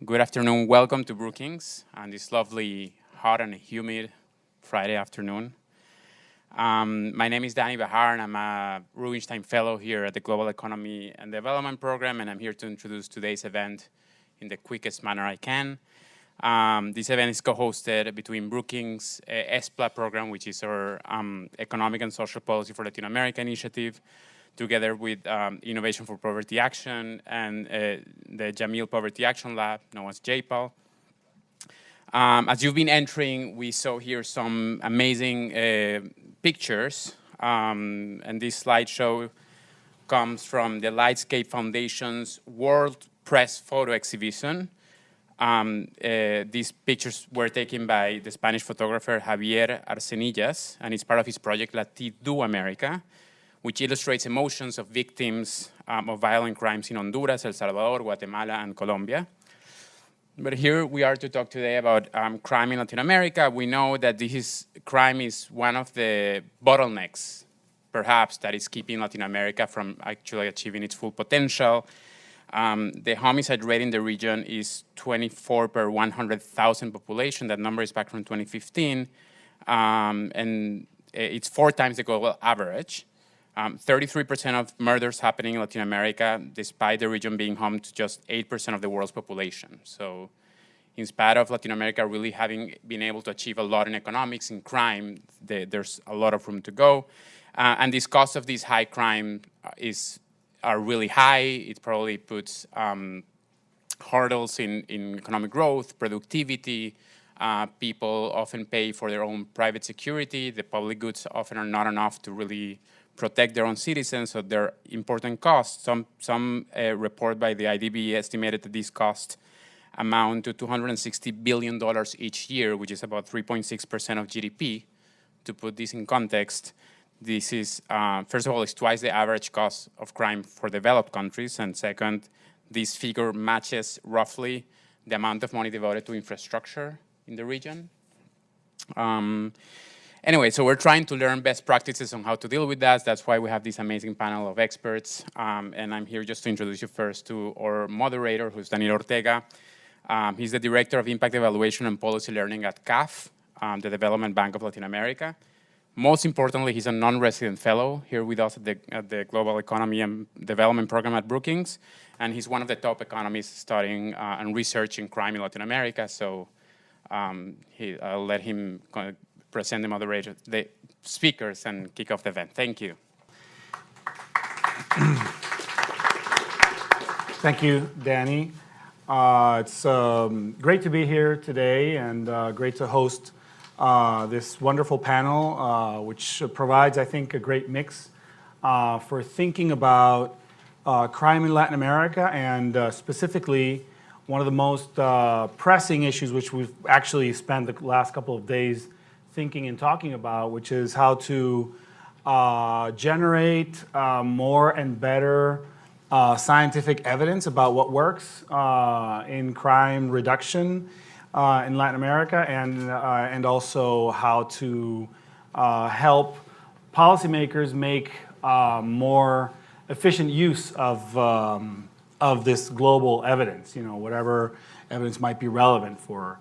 Good afternoon. Welcome to Brookings on this lovely, hot and humid Friday afternoon. My name is Danny Bahar, and I'm a Rubinstein Fellow here at the Global Economy and Development Program, and I'm here to introduce today's event in the quickest manner I can. This event is co-hosted between Brookings' ESPLA program, which is our Economic and Social Policy for Latin America initiative, together with Innovation for Poverty Action and the Jameel Poverty Action Lab, known as JPAL. As you've been entering, we saw here some amazing pictures, and this slideshow comes from the Lightscape Foundation's World Press Photo Exhibition. These pictures were taken by the Spanish photographer Javier Arcenillas, and it's part of his project Latif Do America, which illustrates emotions of victims of violent crimes in Honduras, El Salvador, Guatemala, and Colombia. But here we are to talk today about crime in Latin America. We know that crime is one of the bottlenecks, perhaps, that is keeping Latin America from actually achieving its full potential. The homicide rate in the region is 24 per 100,000 population. That number is back from 2015, and it's 4 times the global average. 33% of murders happening in Latin America, despite the region being home to just 8% of the world's population. So in spite of Latin America really having been able to achieve a lot in economics, in crime, there's a lot of room to go. And this cost of this high crime are really high. It probably puts hurdles in economic growth, productivity. People often pay for their own private security. The public goods often are not enough to really protect their own citizens, so they're important costs. Some report by the IDB estimated that these costs amount to $260 billion each year, which is about 3.6% of GDP. To put this in context, this is, first of all, it's twice the average cost of crime for developed countries, and second, this figure matches roughly the amount of money devoted to infrastructure in the region. Anyway, so we're trying to learn best practices on how to deal with that. That's why we have this amazing panel of experts. And I'm here just to introduce you first to our moderator, who's Daniel Ortega. He's the Director of Impact Evaluation and Policy Learning at CAF, the Development Bank of Latin America. Most importantly, he's a non-resident fellow here with us at the Global Economy and Development Program at Brookings. And he's one of the top economists studying and researching crime in Latin America. So I'll let him present the speakers, and kick off the event. Thank you. Thank you, Danny. It's great to be here today, and great to host this wonderful panel, which provides, I think, a great mix for thinking about crime in Latin America, and specifically one of the most pressing issues, which we've actually spent the last couple of days thinking and talking about, which is how to generate more and better scientific evidence about what works in crime reduction in Latin America, and also how to help policymakers make more efficient use of this global evidence. Whatever evidence might be relevant for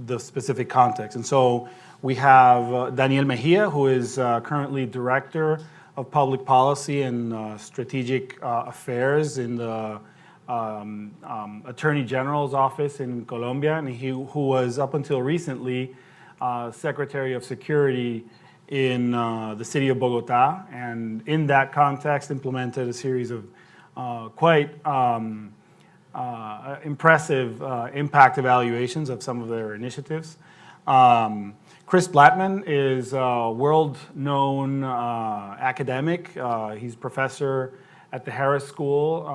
the specific context. And so we have Daniel Mejia, who is currently Director of Public Policy and Strategic Affairs in the Attorney General's office in Colombia, and who was up until recently Secretary of Security in the city of Bogota, and in that context implemented a series of quite impressive impact evaluations of some of their initiatives. Chris Blattman is a world-known academic. He's professor at the Harris School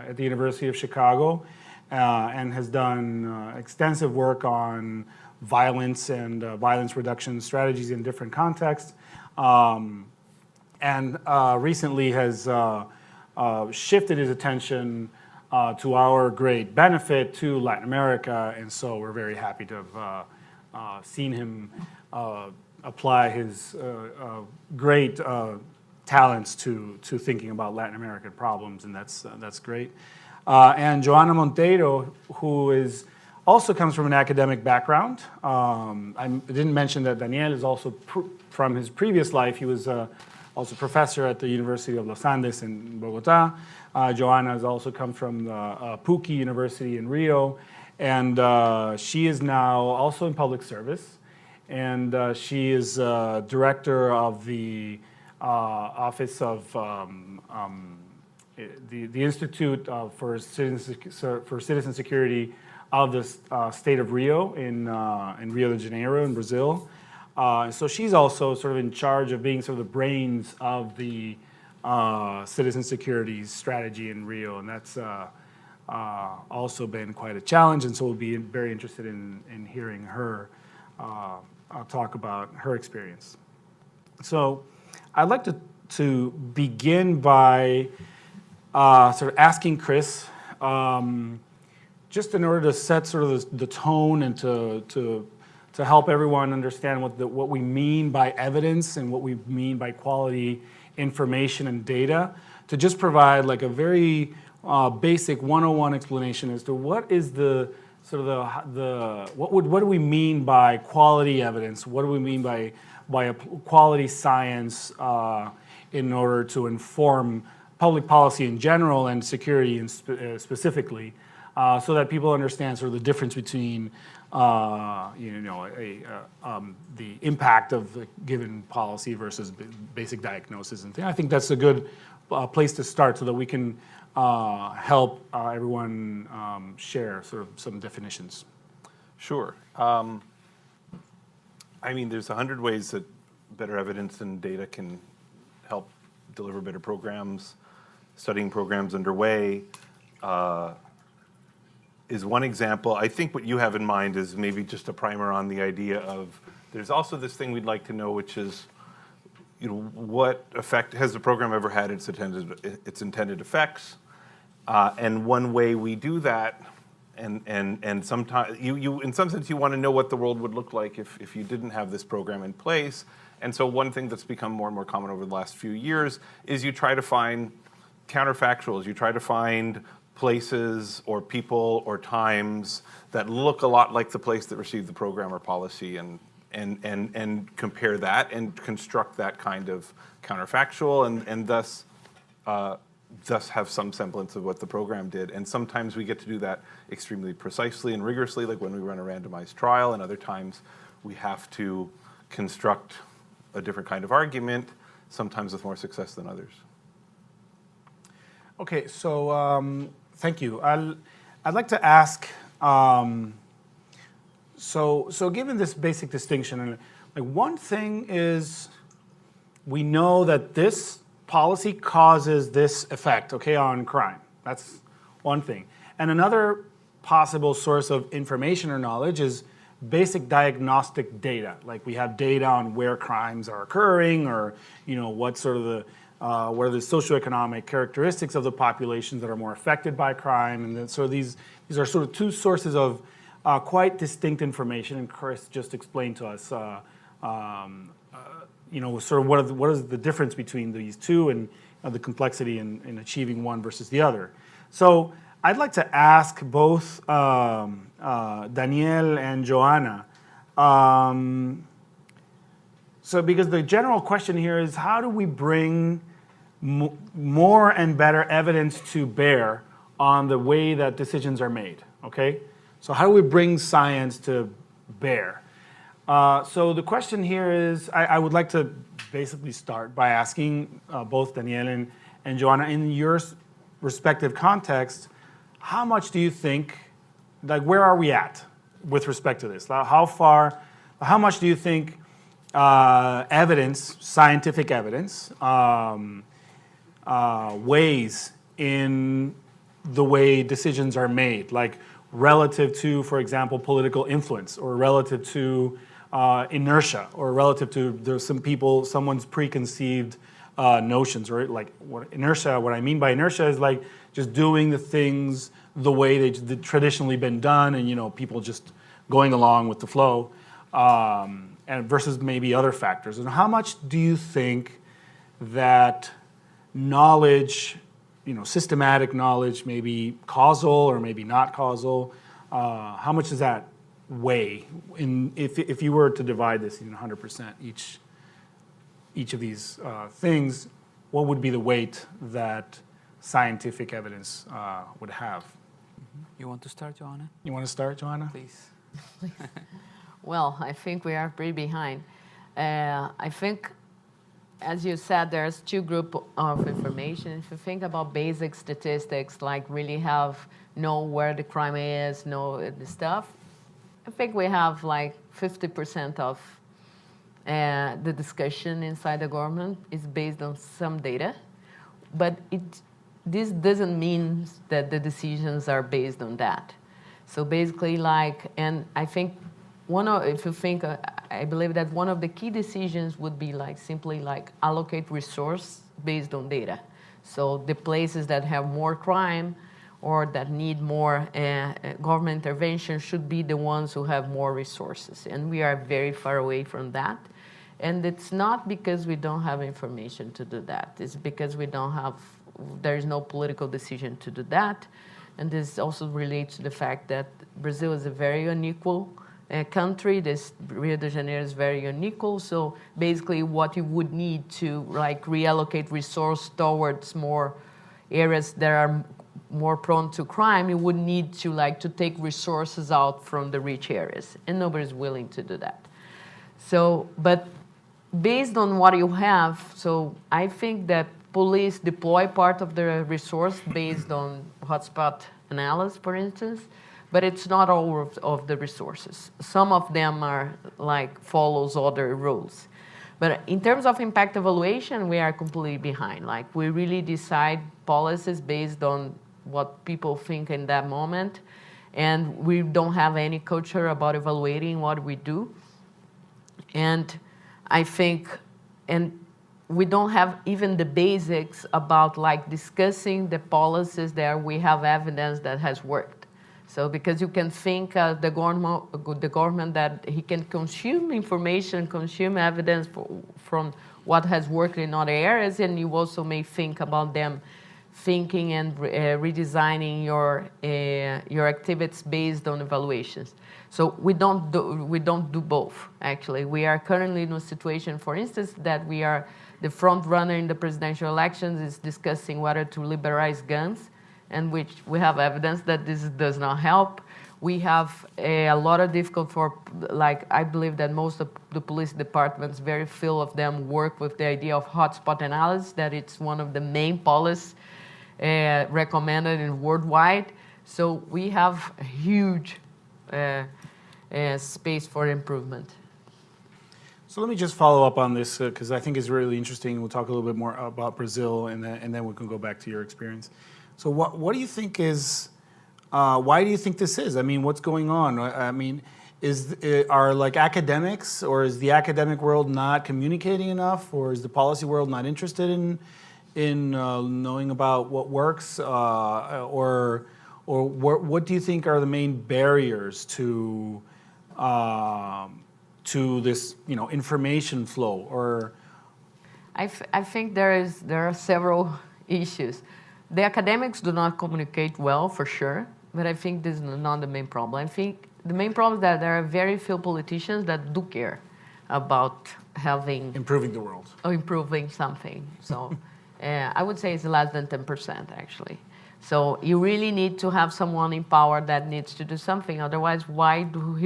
at the University of Chicago, and has done extensive work on violence and violence reduction strategies in different contexts, and recently has shifted his attention to our great benefit to Latin America, and so we're very happy to have seen him apply his great talents to thinking about Latin American problems, and that's great. and Joana Monteiro, who also comes from an academic background. I didn't mention that Daniel is also, from his previous life, he was also professor at the University of Los Andes in Bogota. Joana has also come from PUCI University in Rio, and she is now also in public service. And she is director of the Office of the Institute for Citizen Security of the state of Rio in Rio de Janeiro in Brazil. So she's also sort of in charge of being sort of the brains of the citizen security strategy in Rio, and that's also been quite a challenge. And so we'll be very interested in hearing her talk about her experience. So I'd like to begin by sort of asking Chris, just in order to set sort of the tone and to help everyone understand what we mean by evidence and what we mean by quality information and data, to just provide like a very basic 101 explanation as to what is the sort of what do we mean by quality evidence? What do we mean by a quality science in order to inform public policy in general and security specifically, so that people understand sort of the difference between the impact of the given policy versus basic diagnosis and things. I think that's a good place to start so that we can help everyone share sort of some definitions. Sure. I mean, there's 100 ways that better evidence and data can help deliver better programs. Studying programs underway is one example. I think what you have in mind is maybe just a primer on the idea of there's also this thing we'd like to know, which is, what effect has the program ever had its intended effects? And one way we do that, and sometimes you in some sense you want to know what the world would look like if you didn't have this program in place. And so one thing that's become more and more common over the last few years is you try to find counterfactuals. You try to find places or people or times that look a lot like the place that received the program or policy, and compare that and construct that kind of counterfactual, and thus have some semblance of what the program did. And sometimes we get to do that extremely precisely and rigorously, like when we run a randomized trial, and other times we have to construct a different kind of argument, sometimes with more success than others. Okay, so thank you. I'd like to ask, so given this basic distinction, like one thing is we know that this policy causes this effect, okay, on crime. That's one thing. And another possible source of information or knowledge is basic diagnostic data. Like we have data on where crimes are occurring, or what sort of what are the socioeconomic characteristics of the populations that are more affected by crime. And then, so these are sort of two sources of quite distinct information. And Chris just explained to us, sort of what is the difference between these two, and the complexity in achieving one versus the other. So I'd like to ask both Daniel and Joana. So because the general question here is, how do we bring more and better evidence to bear on the way that decisions are made, okay? So how do we bring science to bear? So the question here is, I would like to basically start by asking both Daniel and Joana, in your respective context, how much do you think, like where are we at with respect to this? How much do you think evidence, scientific evidence, weighs in the way decisions are made, like relative to, for example, political influence, or relative to inertia, or relative to someone's preconceived notions, or like what I mean by inertia is like just doing the things the way they've traditionally been done, and people just going along with the flow, and versus maybe other factors. And how much do you think that knowledge systematic knowledge, maybe causal or maybe not causal? How much does that weigh if you were to divide this in 100% each of these things? What would be the weight that scientific evidence would have? You want to start, Joanna? You want to start, Joanna? Please. Well, I think we are pretty behind. I think, as you said, there's two groups of information. If you think about basic statistics, like really know where the crime is, know the stuff, I think we have like 50% of the discussion inside the government is based on some data, but this doesn't mean that the decisions are based on that. So basically, and I think I believe that one of the key decisions would be simply allocate resource based on data. So the places that have more crime or that need more government intervention should be the ones who have more resources. And we are very far away from that. And it's not because we don't have information to do that. It's because there is no political decision to do that. And this also relates to the fact that Brazil is a very unequal country. Rio de Janeiro is very unequal. So basically what you would need to reallocate resource towards more areas that are more prone to crime, you would need to take resources out from the rich areas. And nobody's willing to do that. So, but based on what you have, so I think that police deploy part of the resource based on hotspot analysis, for instance, but it's not all of the resources. Some of them are follows other rules. But in terms of impact evaluation, we are completely behind. We really decide policies based on what people think in that moment, and we don't have any culture about evaluating what we do. And I think, and we don't have even the basics about discussing the policies that we have evidence that has worked. So because you can think the government that he can consume information, consume evidence from what has worked in other areas, and you also may think about them thinking and redesigning your activities based on evaluations. So we don't do both, actually. We are currently in a situation, for instance, that we are the front runner in the presidential elections is discussing whether to liberalize guns, and which we have evidence that this does not help. We have a lot of difficult I believe that most of the police departments, very few of them work with the idea of hotspot analysis, that it's one of the main policies recommended in worldwide. So we have a huge space for improvement. So let me just follow up on this because I think it's really interesting. We'll talk a little bit more about Brazil, and then we can go back to your experience. So what do you think is, why do you think this is? I mean, what's going on? I mean, are academics, or is the academic world not communicating enough, or is the policy world not interested in knowing about what works, or what do you think are the main barriers to this, information flow? Or I think there are several issues. The academics do not communicate well, for sure, but I think this is not the main problem. I think the main problem is that there are very few politicians that do care about improving the world, or improving something. So I would say it's less than 10%, actually. So you really need to have someone in power that needs to do something. Otherwise, why do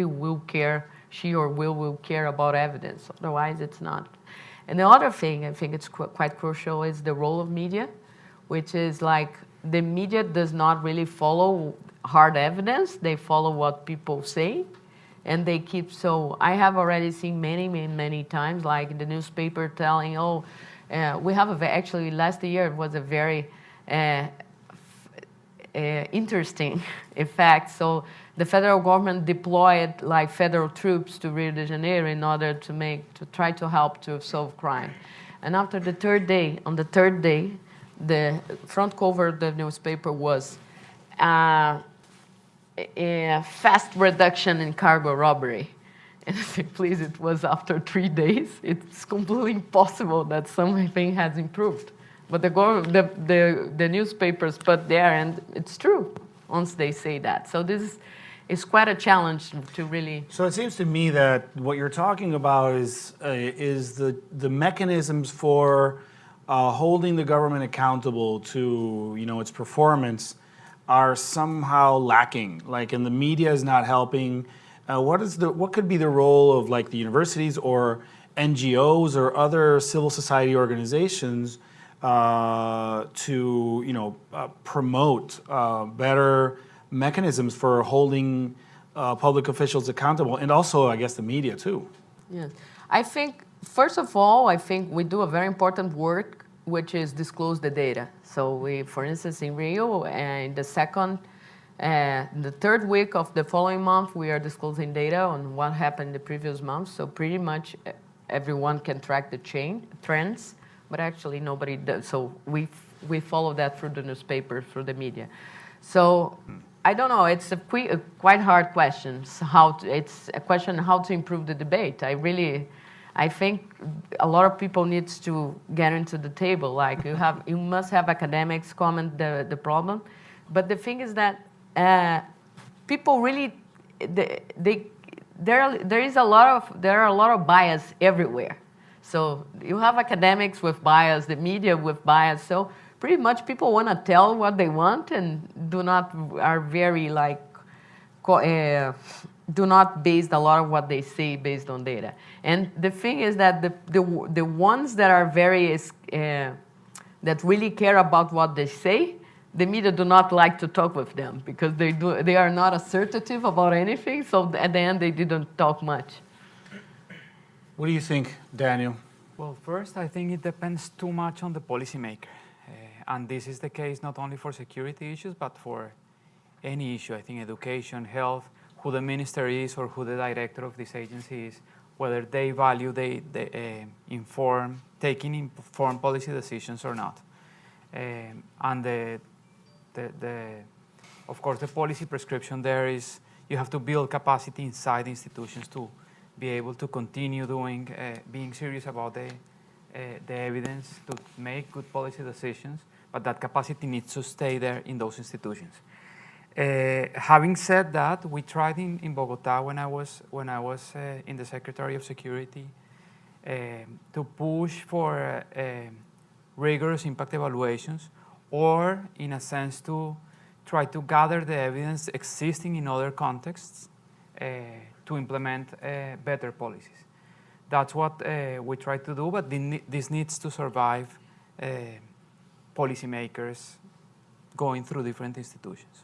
she or will care about evidence? Otherwise, it's not. And the other thing I think it's quite crucial is the role of media, which is the media does not really follow hard evidence. They follow what people say, and they keep. So I have already seen many times, the newspaper telling, we have actually last year it was a very interesting effect. So the federal government deployed federal troops to Rio de Janeiro in order to try to help to solve crime. And after on the third day, the front cover of the newspaper was a fast reduction in cargo robbery. And I said, please, it was after 3 days. It's completely impossible that something has improved. But the newspapers put there, and it's true once they say that. So this is quite a challenge to really. So it seems to me that what you're talking about is the mechanisms for holding the government accountable to its performance are somehow lacking. Like, and the media is not helping. What could be the role of like the universities or NGOs or other civil society organizations to promote better mechanisms for holding public officials accountable, and also, I guess, the media too? Yes, I think first of all, I think we do a very important work, which is disclose the data. So we, for instance, in Rio, in the third week of the following month, we are disclosing data on what happened the previous month. So pretty much everyone can track the trends, but actually nobody does. So we follow that through the newspaper, through the media. So I don't know. It's a quite hard question. It's a question how to improve the debate. I think a lot of people needs to get into the table. Like you must have academics comment the problem, but the thing is that people really there are a lot of bias everywhere. So you have academics with bias, the media with bias. So pretty much people want to tell what they want and do not base a lot of what they say based on data. And the thing is that the ones that are that really care about what they say, the media do not like to talk with them because they are not assertive about anything. So at the end, they didn't talk much. What do you think, Daniel? Well, first, I think it depends too much on the policymaker. And this is the case not only for security issues, but for any issue. I think education, health, who the minister is or who the director of this agency is, whether they value taking informed policy decisions or not. And of course, the policy prescription there is you have to build capacity inside institutions to be able to continue being serious about the evidence to make good policy decisions, but that capacity needs to stay there in those institutions. Having said that, we tried in Bogota when I was in the Secretary of Security to push for rigorous impact evaluations, or in a sense to try to gather the evidence existing in other contexts to implement better policies. That's what we try to do, but this needs to survive policymakers going through different institutions.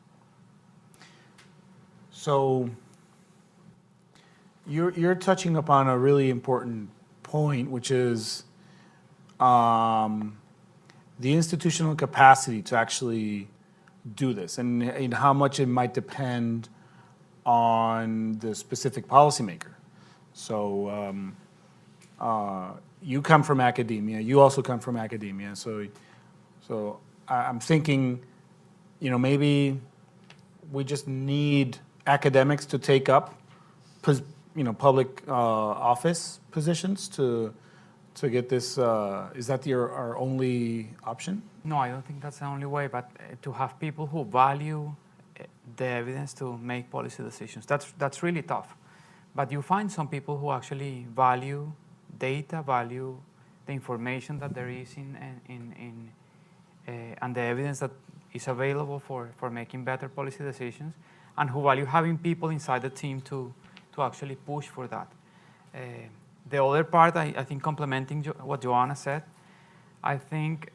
So you're touching upon a really important point, which is the institutional capacity to actually do this, and how much it might depend on the specific policymaker. So you come from academia. You also come from academia. So I'm thinking, maybe we just need academics to take up, public office positions to get this. Is that our only option? No, I don't think that's the only way, but to have people who value the evidence to make policy decisions, that's really tough. But you find some people who actually value data, value the information that there is and the evidence that is available for making better policy decisions, and who value having people inside the team to actually push for that. The other part, I think, complementing what Joanna said, I think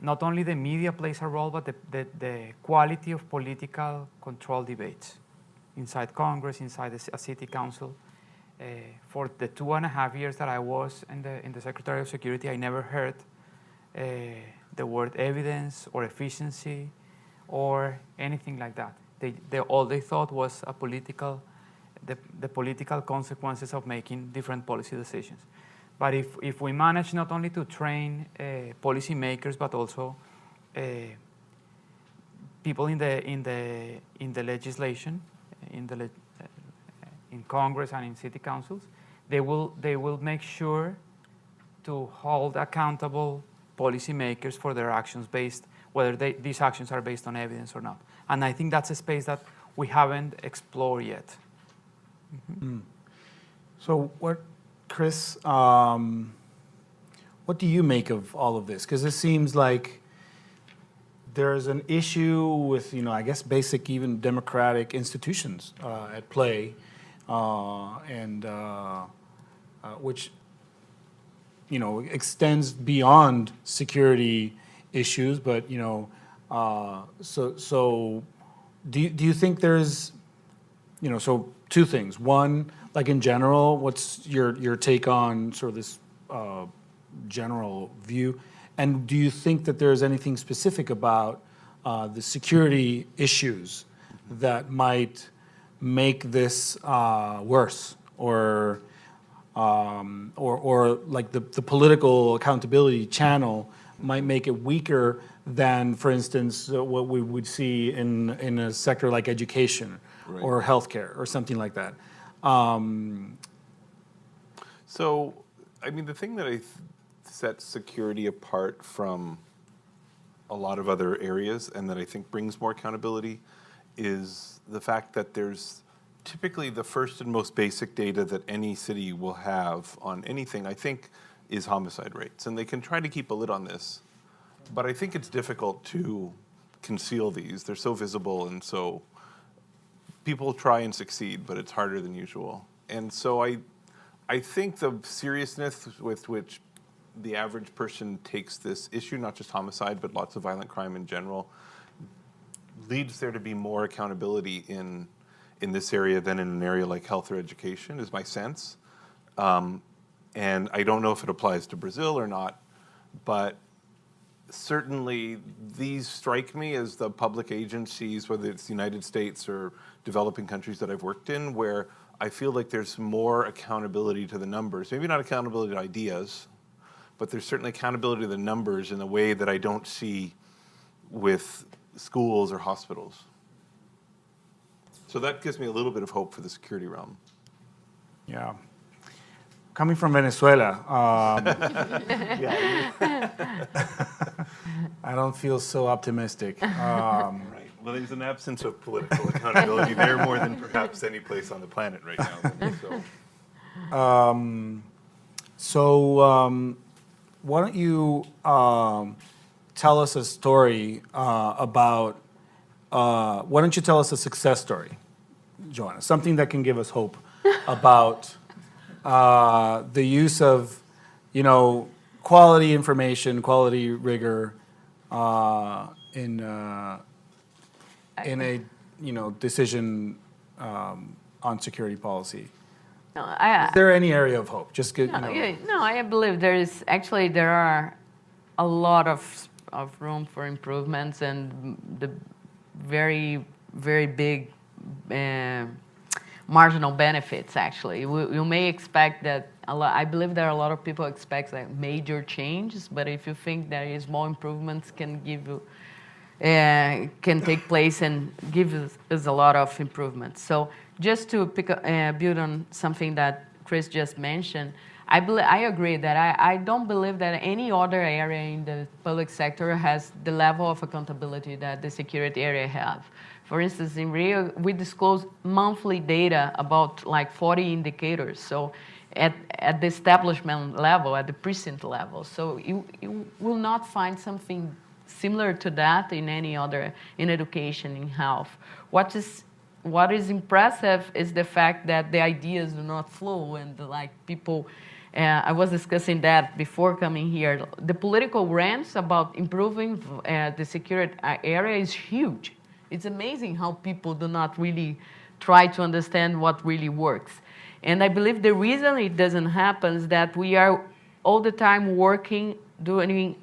not only the media plays a role, but the quality of political control debates inside Congress, inside a city council. For the 2.5 years that I was in the Secretary of Security, I never heard the word evidence or efficiency or anything like that. All they thought was the political consequences of making different policy decisions. But if we manage not only to train policymakers, but also people in the legislation, in Congress and in city councils, they will make sure to hold accountable policymakers for their actions based, whether these actions are based on evidence or not. And I think that's a space that we haven't explored yet. So Chris, what do you make of all of this? Because it seems like there's an issue with, I guess basic even democratic institutions at play, and which, extends beyond security issues. But, so do you think there's, so two things. One, like in general, what's your take on sort of this general view? And do you think that there's anything specific about the security issues that might make this worse, or like the political accountability channel might make it weaker than, for instance, what we would see in a sector like education or healthcare or something like that? So, I mean, the thing that sets security apart from a lot of other areas, and that I think brings more accountability, is the fact that there's typically the first and most basic data that any city will have on anything, I think, is homicide rates. And they can try to keep a lid on this, but I think it's difficult to conceal these. They're so visible, and so people try and succeed, but it's harder than usual. And so I think the seriousness with which the average person takes this issue, not just homicide, but lots of violent crime in general, leads there to be more accountability in this area than in an area like health or education, is my sense. And I don't know if it applies to Brazil or not, but certainly these strike me as the public agencies, whether it's the United States or developing countries that I've worked in, where I feel like there's more accountability to the numbers. Maybe not accountability to ideas, but there's certainly accountability to the numbers in a way that I don't see with schools or hospitals. So that gives me a little bit of hope for the security realm. Yeah. Coming from Venezuela, I don't feel so optimistic. Right. Well, there's an absence of political accountability there more than perhaps any place on the planet right now. So why don't you tell us a story about, why don't you tell us a success story, Joanna? Something that can give us hope about the use of, quality information, quality rigor in a decision on security policy. No, Is there any area of hope? Just get, I believe there are a lot of room for improvements, and the very, very big marginal benefits, actually. You may expect that, I believe there are a lot of people expect like major changes, but if you think there is small improvements can take place and give us a lot of improvements. So just to build on something that Chris just mentioned, I agree that I don't believe that any other area in the public sector has the level of accountability that the security area have. For instance, in Rio, we disclose monthly data about like 40 indicators. So at the establishment level, at the precinct level. So you will not find something similar to that in any other, in education, in health. What is impressive is the fact that the ideas do not flow, and people, I was discussing that before coming here. The political rants about improving the security area is huge. It's amazing how people do not really try to understand what really works. And I believe the reason it doesn't happen is that we are all the time working, doing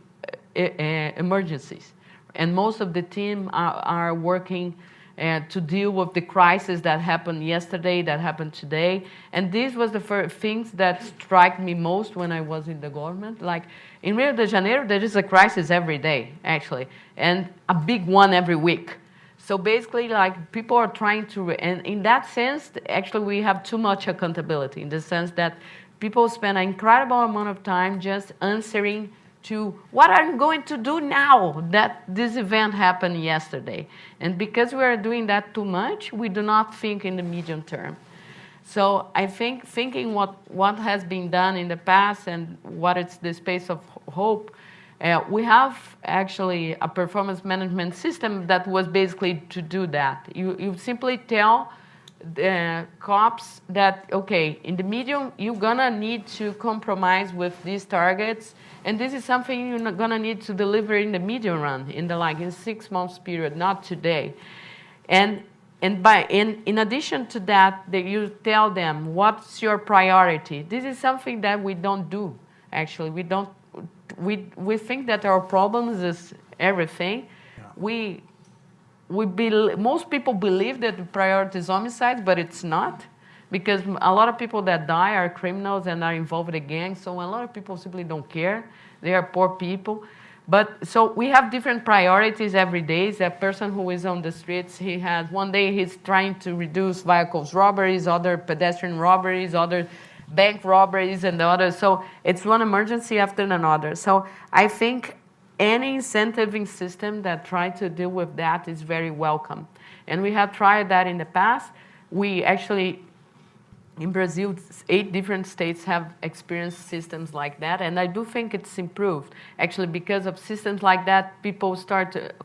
emergencies. And most of the team are working to deal with the crisis that happened yesterday, that happened today. And this was the first things that struck me most when I was in the government. Like in Rio de Janeiro, there is a crisis every day, actually, and a big one every week. So basically, people are trying to, and in that sense, actually, we have too much accountability in the sense that people spend an incredible amount of time just answering to what are you going to do now that this event happened yesterday? And because we are doing that too much, we do not think in the medium term. So I think thinking what has been done in the past and what is the space of hope, we have actually a performance management system that was basically to do that. You simply tell the cops that, okay, in the medium, you're gonna need to compromise with these targets, and this is something you're gonna need to deliver in the medium run, in 6 months period, not today. And in addition to that, you tell them what's your priority. This is something that we don't do. Actually, we think that our problems is everything. Yeah. Most people believe that the priority is homicide, but it's not, because a lot of people that die are criminals and are involved in gangs. So a lot of people simply don't care. They are poor people. But so we have different priorities every day. A person who is on the streets, one day he's trying to reduce vehicles robberies, other pedestrian robberies, other bank robberies, and the other. So it's one emergency after another. So I think any incentiving system that tries to deal with that is very welcome. And we have tried that in the past. We actually, in Brazil, 8 different states have experienced systems like that, and I do think it's improved. Actually, because of systems like that,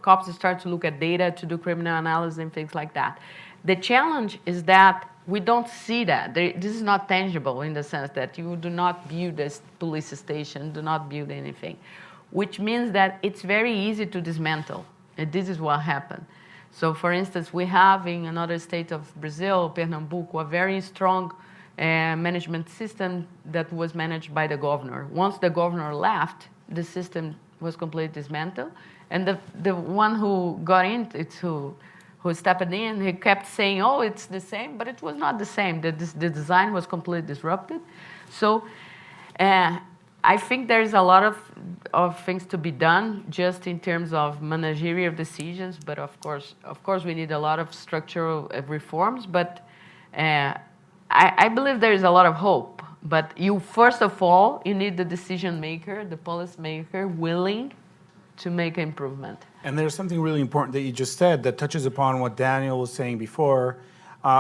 cops start to look at data to do criminal analysis and things like that. The challenge is that we don't see that. This is not tangible in the sense that you do not build a police station, do not build anything, which means that it's very easy to dismantle, and this is what happened. So, for instance, we have in another state of Brazil, Pernambuco, a very strong management system that was managed by the governor. Once the governor left, the system was completely dismantled, and the one who got in, who stepped in, he kept saying, oh, it's the same, but it was not the same. The design was completely disrupted. So I think there's a lot of things to be done just in terms of managerial decisions, but of course we need a lot of structural reforms, but I believe there is a lot of hope. But first of all, you need the decision maker, the policy maker, willing to make improvement. And there's something really important that you just said that touches upon what Daniel was saying before,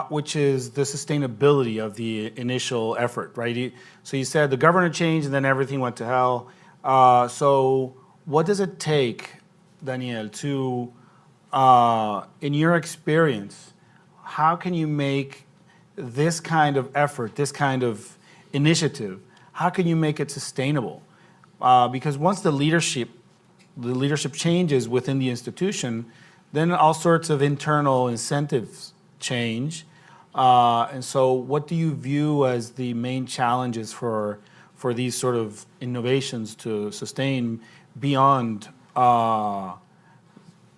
which is the sustainability of the initial effort, right? So you said the governor changed and then everything went to hell. So what does it take, Daniel, to, in your experience, how can you make this kind of effort, this kind of initiative, how can you make it sustainable? Because once the leadership changes within the institution, then all sorts of internal incentives change. And so what do you view as the main challenges for these sort of innovations to sustain beyond the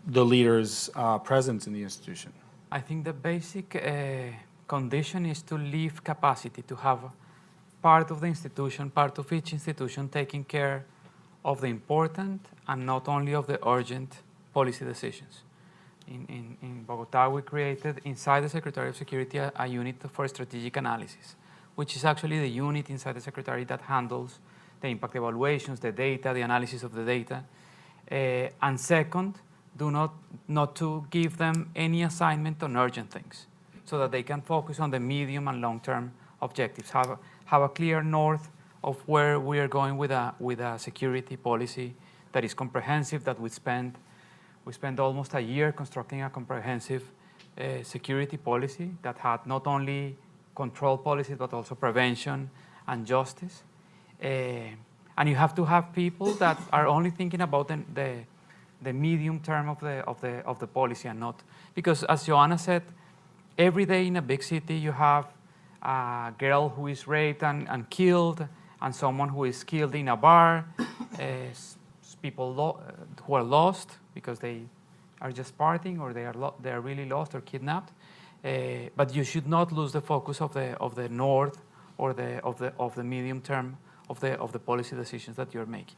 leader's presence in the institution? I think the basic condition is to leave capacity, to have part of the institution, part of each institution taking care of the important and not only of the urgent policy decisions. In Bogota, we created inside the Secretary of Security a unit for strategic analysis, which is actually the unit inside the Secretary that handles the impact evaluations, the data, the analysis of the data. And second, not to give them any assignment on urgent things, so that they can focus on the medium and long-term objectives, have a clear north of where we are going with a security policy that is comprehensive, that we spent almost a year constructing a comprehensive security policy that had not only control policies, but also prevention and justice. And you have to have people that are only thinking about the medium term of the policy, and not, because as Joanna said, every day in a big city you have a girl who is raped and killed, and someone who is killed in a bar, people who are lost because they are just partying, or they are really lost or kidnapped. But you should not lose the focus of the north or of the medium term of the policy decisions that you're making.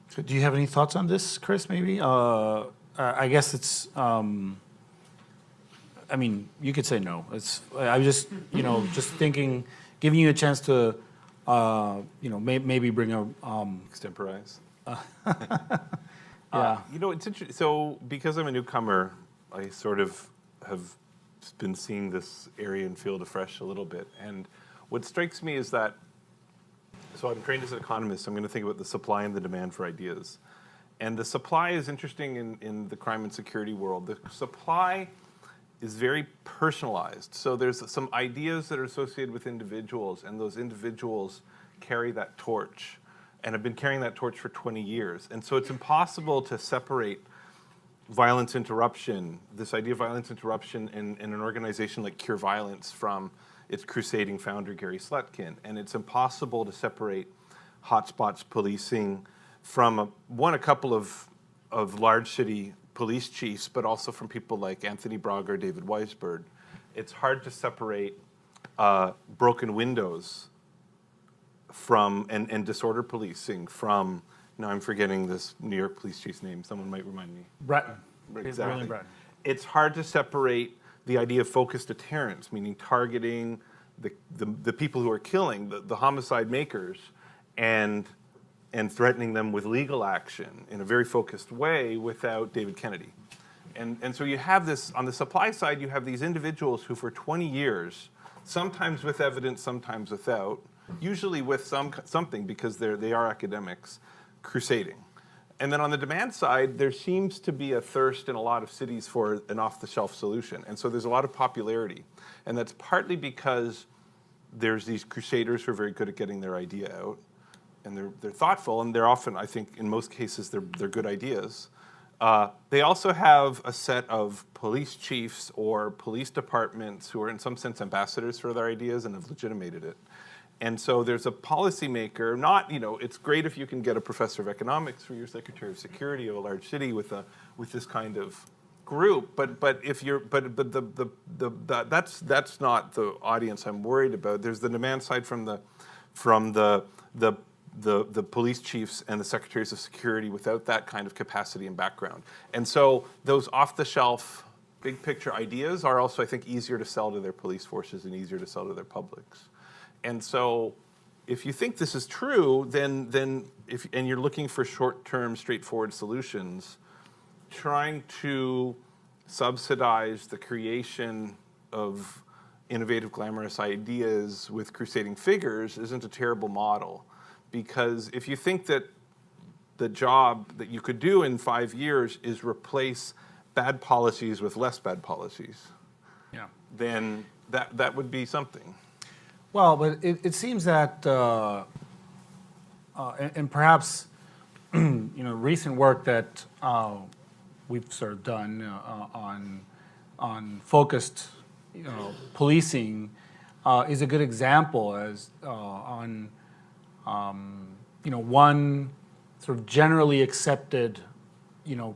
So do you have any thoughts on this, Chris? Maybe I guess it's. I mean, you could say no. I was just just thinking, giving you a chance to maybe bring a Extemporize. Yeah. You know, it's interesting. So, because I'm a newcomer, I sort of have been seeing this area and field afresh a little bit. And what strikes me is that, so I'm trained as an economist, so I'm going to think about the supply and the demand for ideas. And the supply is interesting in the crime and security world. The supply is very personalized. So there's some ideas that are associated with individuals, and those individuals carry that torch and have been carrying that torch for 20 years. And so it's impossible to separate violence interruption, this idea of violence interruption in an organization like Cure Violence from its crusading founder, Gary Slutkin. And it's impossible to separate hotspots policing from a couple of large city police chiefs, but also from people like Anthony Braga or David Weisberg. It's hard to separate broken windows from and disorder policing from, now I'm forgetting this New York police chief's name, someone might remind me. Breton. Exactly. William Breton. It's hard to separate the idea of focused deterrence, meaning targeting the people who are killing, the homicide makers, and threatening them with legal action in a very focused way without David Kennedy. And so you have this, on the supply side, you have these individuals who for 20 years, sometimes with evidence, sometimes without, usually with something because they are academics, crusading. And then on the demand side, there seems to be a thirst in a lot of cities for an off-the-shelf solution. And so there's a lot of popularity. And that's partly because there's these crusaders who are very good at getting their idea out. And they're thoughtful, and they're often, I think, in most cases, they're good ideas. They also have a set of police chiefs or police departments who are in some sense ambassadors for their ideas and have legitimated it. And so there's a policymaker, it's great if you can get a professor of economics for your secretary of security of a large city with this kind of group, but if you're, that's not the audience I'm worried about. There's the demand side from the police chiefs and the secretaries of security without that kind of capacity and background. And so those off-the-shelf, big picture ideas are also, I think, easier to sell to their police forces and easier to sell to their publics. And so if you think this is true, then and you're looking for short-term, straightforward solutions, trying to subsidize the creation of innovative, glamorous ideas with crusading figures isn't a terrible model. Because if you think that the job that you could do in 5 years is replace bad policies with less bad policies, Yeah. then that would be something. Well, but it seems that, and perhaps, recent work that we've sort of done on focused, policing is a good example as on, one sort of generally accepted,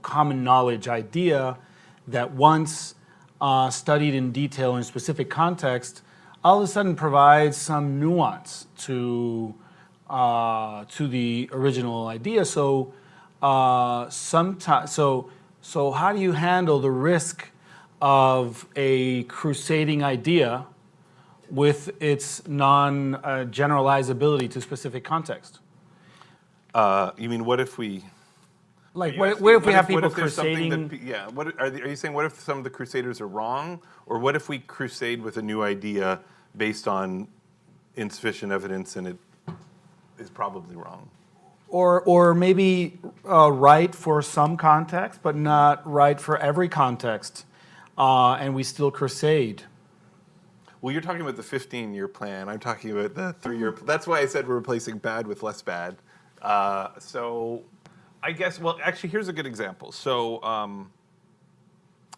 common knowledge idea that once studied in detail in a specific context, all of a sudden provides some nuance to the original idea. So so how do you handle the risk of a crusading idea with its non-generalizability to specific context? You mean what if we? Like, what if we have people there's something crusading? Are you saying what if some of the crusaders are wrong, or what if we crusade with a new idea based on insufficient evidence and it is probably wrong? Or maybe right for some context, but not right for every context, and we still crusade. Well, you're talking about the 15-year plan. I'm talking about the 3-year. That's why I said we're replacing bad with less bad. So I guess, well, actually, here's a good example. So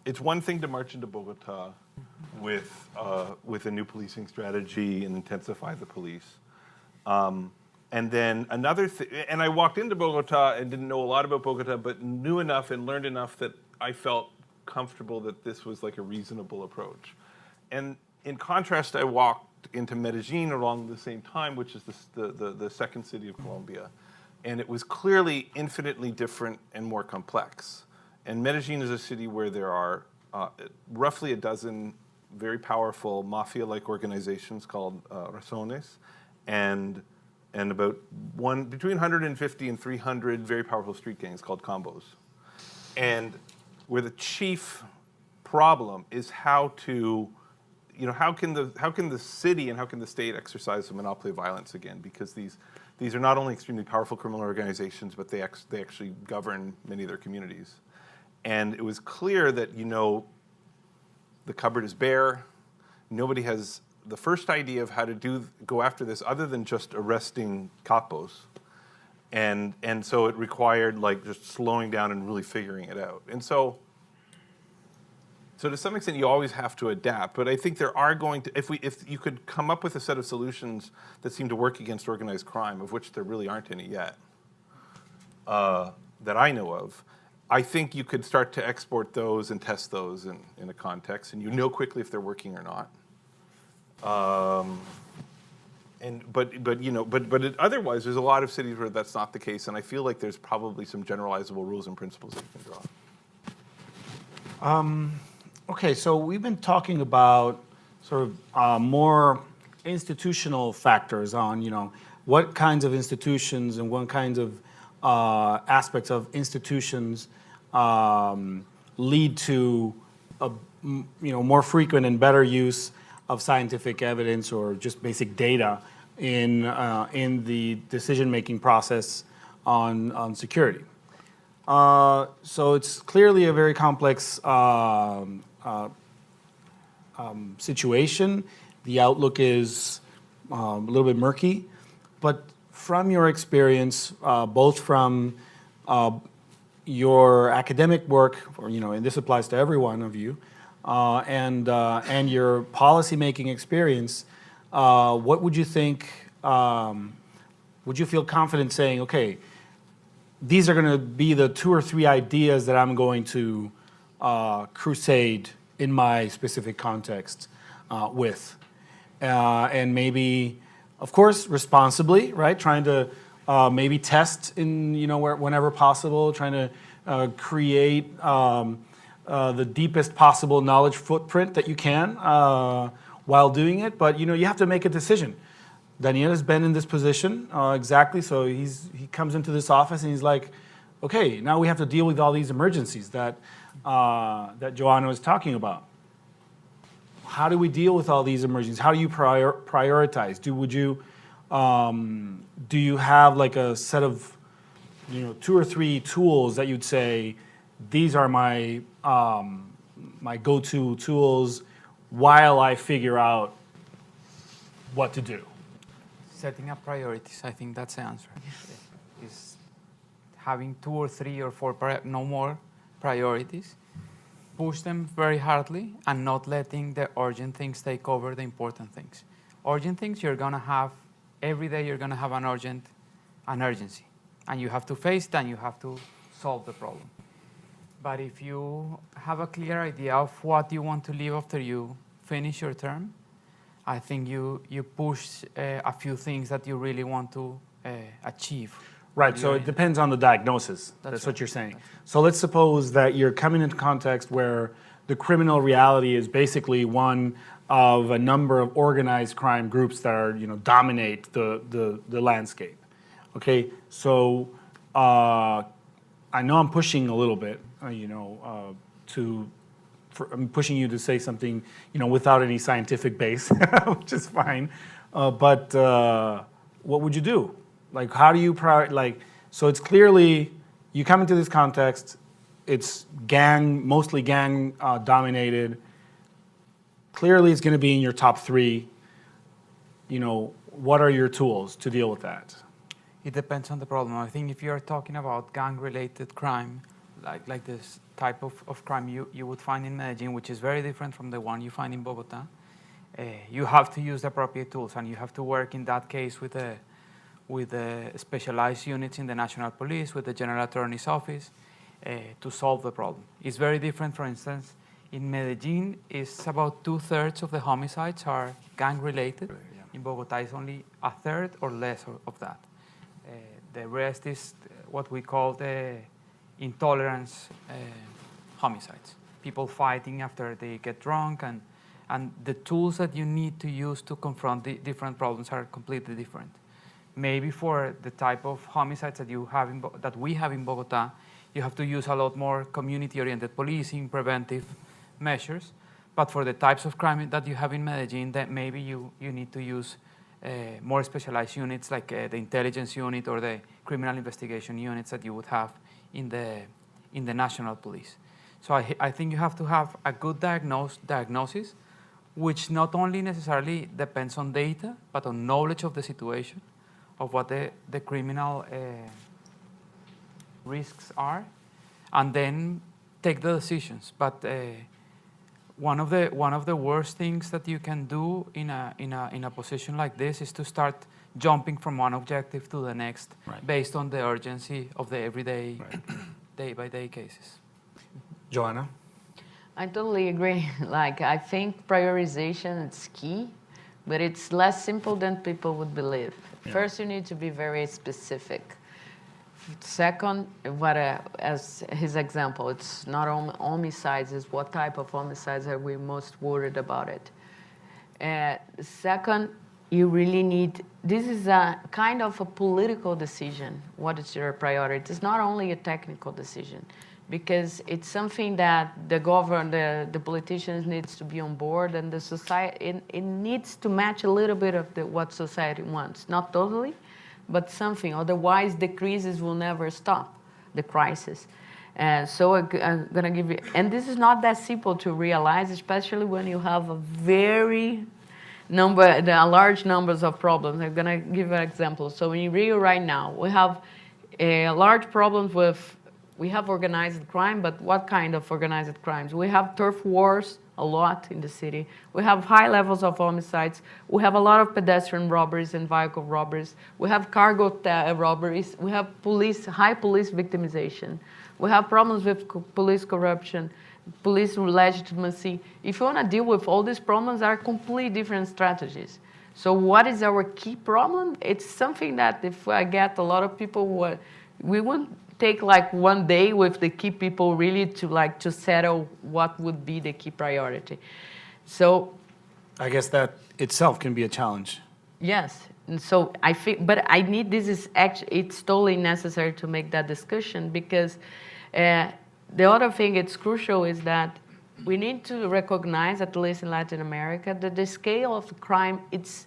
it's one thing to march into Bogota with a new policing strategy and intensify the police. And then another thing, and I walked into Bogota and didn't know a lot about Bogota, but knew enough and learned enough that I felt comfortable that this was like a reasonable approach. And in contrast, I walked into Medellin along the same time, which is the second city of Colombia. And it was clearly infinitely different and more complex. And Medellin is a city where there are roughly a dozen very powerful mafia-like organizations called razones, and and about between 150 and 300 very powerful street gangs called combos. And where the chief problem is how can the city and how can the state exercise the monopoly of violence again? Because these are not only extremely powerful criminal organizations, but they actually govern many of their communities. And it was clear that, the cupboard is bare. Nobody has the first idea of how to go after this other than just arresting capos. And so it required just slowing down and really figuring it out. And so to some extent, you always have to adapt. But I think there are going to, if you could come up with a set of solutions that seem to work against organized crime, of which there really aren't any yet, that I know of, I think you could start to export those and test those in a context, and quickly if they're working or not. But otherwise, there's a lot of cities where that's not the case, and I feel like there's probably some generalizable rules and principles that you can draw. Okay, so we've been talking about sort of more institutional factors on, what kinds of institutions and what kinds of aspects of institutions lead to more frequent and better use of scientific evidence or just basic data in the decision-making process on security. So it's clearly a very complex situation. The outlook is a little bit murky, but from your experience, both from your academic work, and this applies to every one of you, and your policymaking experience, what would you think? Would you feel confident saying, okay, these are going to be the 2 or 3 ideas that I'm going to crusade in my specific context with, and maybe, of course, responsibly, right? Trying to maybe test in whenever possible, trying to create the deepest possible knowledge footprint that you can while doing it. But you have to make a decision. Daniel has been in this position exactly, so he comes into this office and he's like, okay, now we have to deal with all these emergencies that Joanna was talking about. How do we deal with all these emergencies? How do you prioritize? Do you have like a set of 2 or 3 tools that you'd say these are my my go-to tools while I figure out what to do? Setting up priorities, I think that's the answer. Is having 2 or 3 or 4, no more priorities, push them very hardly, and not letting the urgent things take over the important things. Urgent things, you're gonna have, every day you're gonna have an urgency. And you have to face it and you have to solve the problem. But if you have a clear idea of what you want to leave after you finish your term, I think you push a few things that you really want to achieve. Right, so it depends on the diagnosis. That's what you're saying. Right. So let's suppose that you're coming into context where the criminal reality is basically one of a number of organized crime groups that are, dominate the landscape. Okay, so I know I'm pushing a little bit, I'm pushing you to say something, without any scientific base, which is fine. But what would you do? Like, how do you so it's clearly, you come into this context, it's mostly gang dominated. Clearly it's going to be in your top 3. What are your tools to deal with that? It depends on the problem. I think if you're talking about gang-related crime, like this type of crime you would find in Medellin, which is very different from the one you find in Bogota, you have to use the appropriate tools, and you have to work in that case with the specialized units in the National Police, with the General Attorney's Office, to solve the problem. It's very different, for instance, in Medellin, it's about 2/3 of the homicides are gang-related. Yeah. In Bogota, it's only 1/3 or less of that. The rest is what we call the intolerance homicides. People fighting after they get drunk, and the tools that you need to use to confront the different problems are completely different. maybe for the type of homicides that you have that we have in Bogota, you have to use a lot more community-oriented policing, preventive measures. But for the types of crime that you have in Medellin, that maybe you need to use more specialized units like the intelligence unit or the criminal investigation units that you would have in the national police. So I think you have to have a good diagnosis, which not only necessarily depends on data, but on knowledge of the situation, of what the criminal risks are, and then take the decisions. But one of the worst things that you can do in a position like this is to start jumping from one objective to the next, Right. based on the urgency of the everyday, day-by-day cases. Joanna? I totally agree. Like, I think prioritization is key, but it's less simple than people would believe. Yeah. First, you need to be very specific. Second, as his example, it's not only homicides, it's what type of homicides are we most worried about it. Second, you really need, this is a kind of a political decision. What is your priority? It's not only a technical decision, because it's something that the politicians needs to be on board, and the society, it needs to match a little bit of what society wants. Not totally, but something. Otherwise, the crisis will never stop, the crisis. So I'm going to give you, and this is not that simple to realize, especially when you have a large numbers of problems. I'm going to give an example. So in Rio right now, we have large problems with, we have organized crime, but what kind of organized crimes? We have turf wars a lot in the city. We have high levels of homicides. We have a lot of pedestrian robberies and vehicle robberies. We have cargo robberies. We have high police victimization. We have problems with police corruption, police legitimacy. If you want to deal with all these problems, there are completely different strategies. So what is our key problem? It's something that if I get a lot of people, we wouldn't take like one day with the key people really to settle what would be the key priority. So I guess that itself can be a challenge. yes, and so I think, but I need, this is actually, it's totally necessary to make that discussion, because the other thing it's crucial is that we need to recognize, at least in Latin America, that the scale of the crime, it's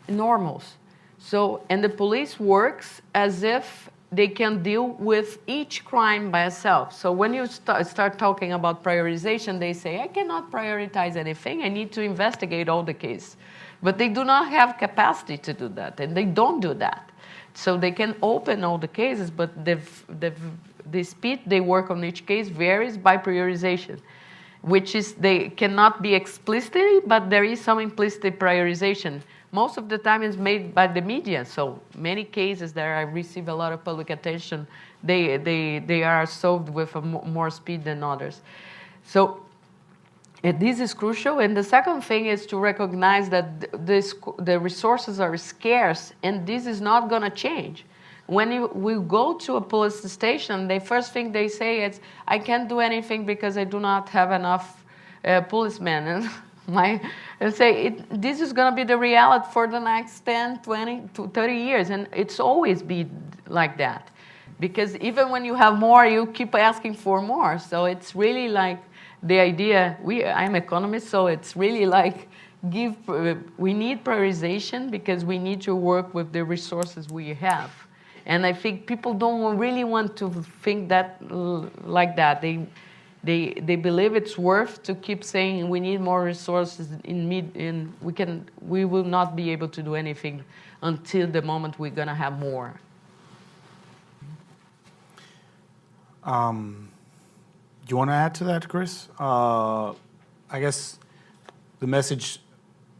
enormous. So, and the police works as if they can deal with each crime by itself. So when you start talking about prioritization, they say, I cannot prioritize anything, I need to investigate all the cases. But they do not have capacity to do that, and they don't do that. So they can open all the cases, but the speed they work on each case varies by prioritization, which is they cannot be explicitly, but there is some implicit prioritization. Most of the time it's made by the media, so many cases that I receive a lot of public attention, they are solved with more speed than others. So this is crucial, and the second thing is to recognize that the resources are scarce, and this is not going to change. When we go to a police station, the first thing they say is, I can't do anything because I do not have enough policemen. And this is going to be the reality for the next 10, 20, 30 years, and it's always be like that. Because even when you have more, you keep asking for more. So it's really like the idea, I'm an economist, so it's really like we need prioritization because we need to work with the resources we have. And I think people don't really want to think that like that. They believe it's worth to keep saying we need more resources we will not be able to do anything until the moment we're gonna have more. Do you want to add to that, Chris? I guess the message,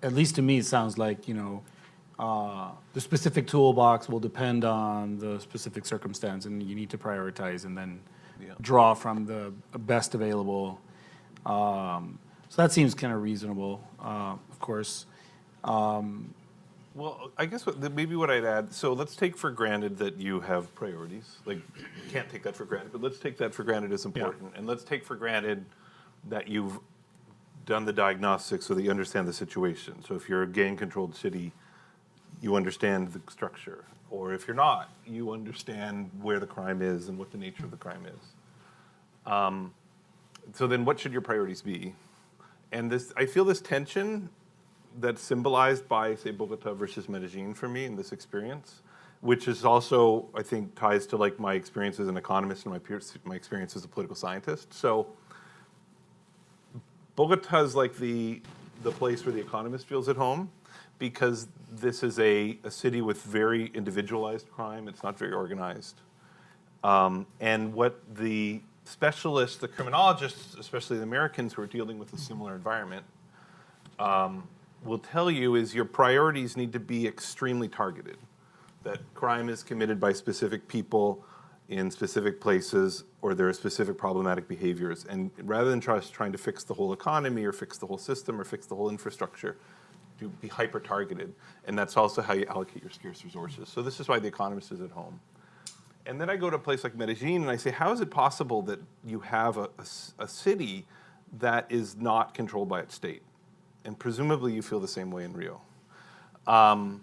at least to me, it sounds like, the specific toolbox will depend on the specific circumstance, and you need to prioritize and then draw from the best available. So that seems kind of reasonable, of course. Well, I guess maybe what I'd add, so let's take for granted that you have priorities. Like, you can't take that for granted, but let's take that for granted as important. Yeah. And let's take for granted that you've done the diagnostics so that you understand the situation. So if you're a gang-controlled city, you understand the structure. Or if you're not, you understand where the crime is and what the nature of the crime is. So then what should your priorities be? And I feel this tension that's symbolized by, say, Bogota versus Medellin for me in this experience, which is also, I think, ties to like my experience as an economist and my experience as a political scientist. So Bogota is like the place where the economist feels at home, because this is a city with very individualized crime. It's not very organized. And what the specialists, the criminologists, especially the Americans who are dealing with a similar environment, will tell you is your priorities need to be extremely targeted. That crime is committed by specific people in specific places, or there are specific problematic behaviors. And rather than just trying to fix the whole economy or fix the whole system or fix the whole infrastructure, to be hyper-targeted. And that's also how you allocate your scarce resources. So this is why the economist is at home. And then I go to a place like Medellin and I say, how is it possible that you have a city that is not controlled by its state? And presumably you feel the same way in Rio. And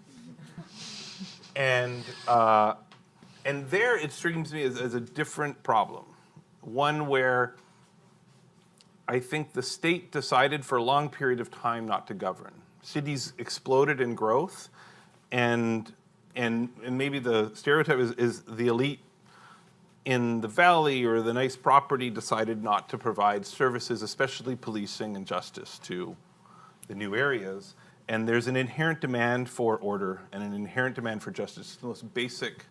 there it strikes me as a different problem. One where I think the state decided for a long period of time not to govern. Cities exploded in growth, and maybe the stereotype is the elite in the valley or the nice property decided not to provide services, especially policing and justice, to the new areas. And there's an inherent demand for order and an inherent demand for justice. It's the most basic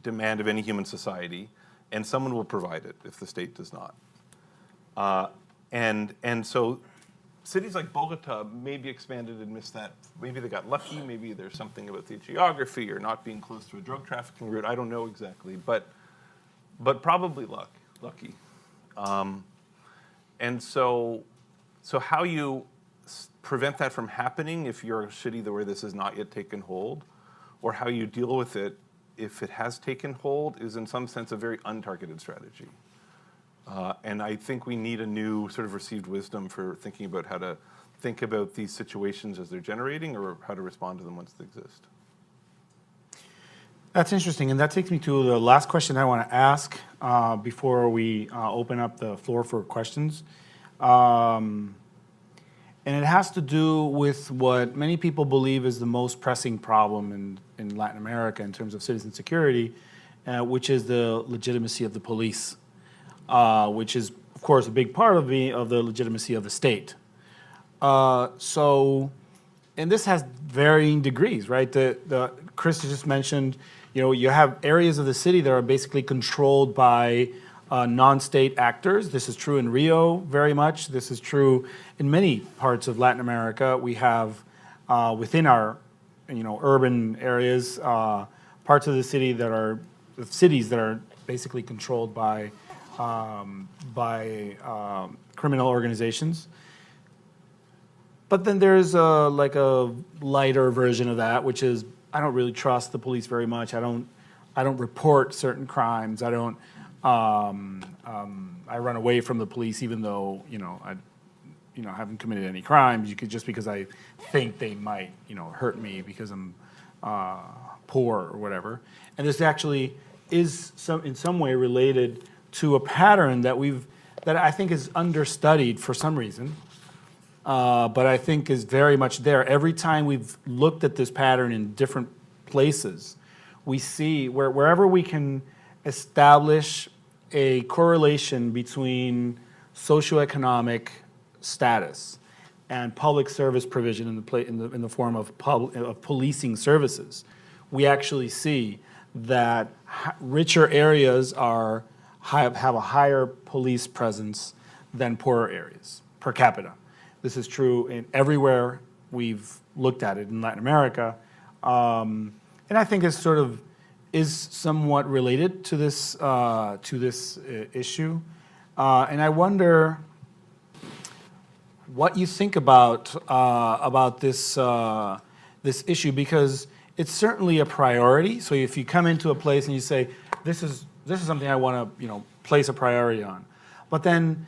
demand of any human society, and someone will provide it if the state does not. And so cities like Bogota may be expanded and missed that. Maybe they got lucky. Maybe there's something about the geography or not being close to a drug trafficking route. I don't know exactly, but probably lucky. And so how you prevent that from happening if you're a city where this has not yet taken hold, or how you deal with it if it has taken hold, is in some sense a very untargeted strategy. And I think we need a new sort of received wisdom for thinking about how to think about these situations as they're generating, or how to respond to them once they exist. That's interesting, and that takes me to the last question I want to ask before we open up the floor for questions. And it has to do with what many people believe is the most pressing problem in Latin America in terms of citizen security, which is the legitimacy of the police, which is, of course, a big part of the legitimacy of the state. And this has varying degrees, right? Chris just mentioned, you have areas of the city that are basically controlled by non-state actors. This is true in Rio very much. This is true in many parts of Latin America. We have within our, urban areas, parts of the city that are cities that are basically controlled by criminal organizations. But then there's a lighter version of that, which is I don't really trust the police very much. I don't report certain crimes. I run away from the police even though I haven't committed any crimes. Just because I think they might hurt me because I'm poor or whatever. And this actually is in some way related to a pattern that I think is understudied for some reason. But I think is very much there. Every time we've looked at this pattern in different places, we see wherever we can establish a correlation between socioeconomic status and public service provision in the form of policing services, we actually see that richer areas have a higher police presence than poorer areas per capita. This is true in everywhere we've looked at it in Latin America. And I think it sort of is somewhat related to this issue. And I wonder what you think about this issue, because it's certainly a priority. So if you come into a place and you say, this is something I want to place a priority on, but then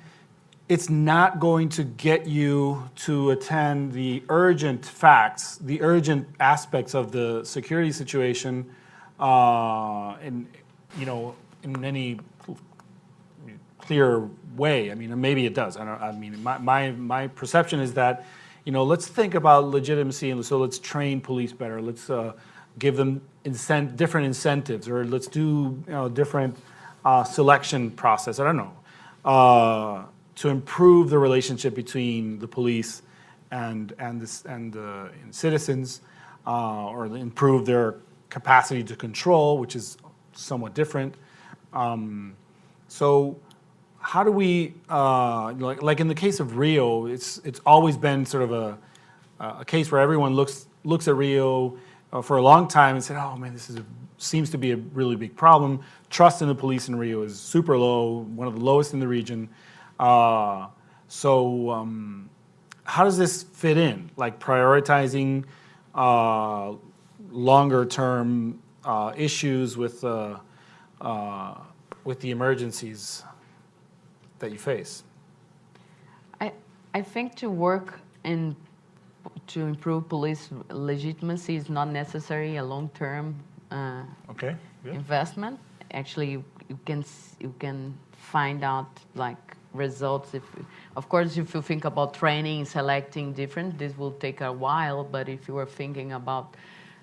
it's not going to get you to attend the urgent facts, the urgent aspects of the security situation in any clear way. I mean, maybe it does. My perception is that, let's think about legitimacy, and so let's train police better. Let's give them different incentives, or let's do different selection process. I don't know. To improve the relationship between the police and citizens, or improve their capacity to control, which is somewhat different. So how do we, like in the case of Rio, it's always been sort of a case where everyone looks at Rio for a long time and said, oh man, this seems to be a really big problem. Trust in the police in Rio is super low, one of the lowest in the region. So how does this fit in? Like prioritizing longer term issues with the emergencies that you face? I think to work to improve police legitimacy is not necessarily a long-term Okay. Good. investment. Actually, you can find out like results of course, if you think about training, selecting different, this will take a while, but if you are thinking about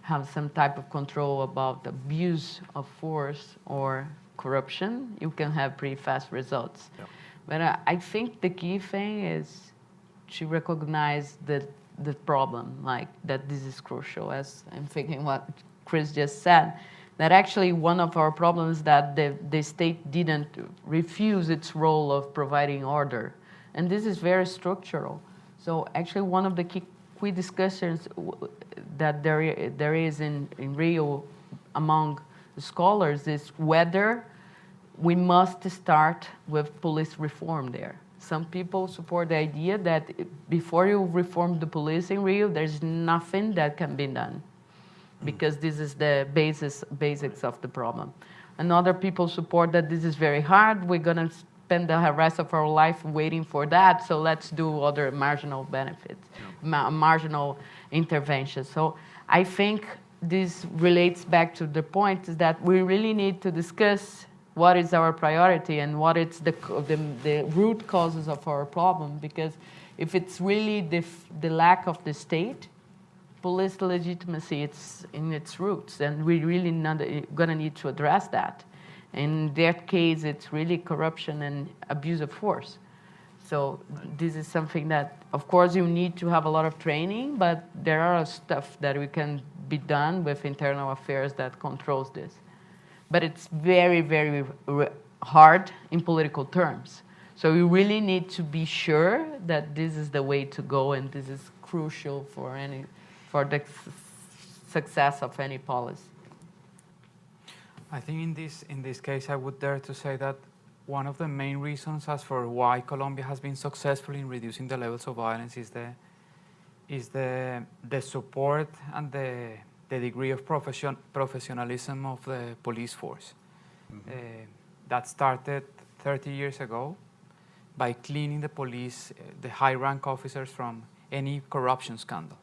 have some type of control about abuse of force or corruption, you can have pretty fast results. Yeah. But I think the key thing is to recognize the problem, like that this is crucial, as I'm thinking what Chris just said, that actually one of our problems that the state didn't refuse its role of providing order. And this is very structural. So actually one of the key discussions that there is in Rio among the scholars is whether we must start with police reform there. Some people support the idea that before you reform the police in Rio, there's nothing that can be done, because this is the basics of the problem. And other people support that this is very hard. We're going to spend the rest of our life waiting for that, so let's do other marginal benefits, marginal interventions. So I think this relates back to the point is that we really need to discuss what is our priority and what is the root causes of our problem, because if it's really the lack of the state, police legitimacy, it's in its roots, and we really gonna need to address that. In that case, it's really corruption and abuse of force. So this is something that, of course, you need to have a lot of training, but there are stuff that we can be done with internal affairs that controls this. But it's very, very hard in political terms. So we really need to be sure that this is the way to go, and this is crucial for the success of any policy. I think in this case, I would dare to say that one of the main reasons as for why Colombia has been successful in reducing the levels of violence is the support and the degree of professionalism of the police force. Mm-hmm. That started 30 years ago by cleaning the police, the high-rank officers from any corruption scandal.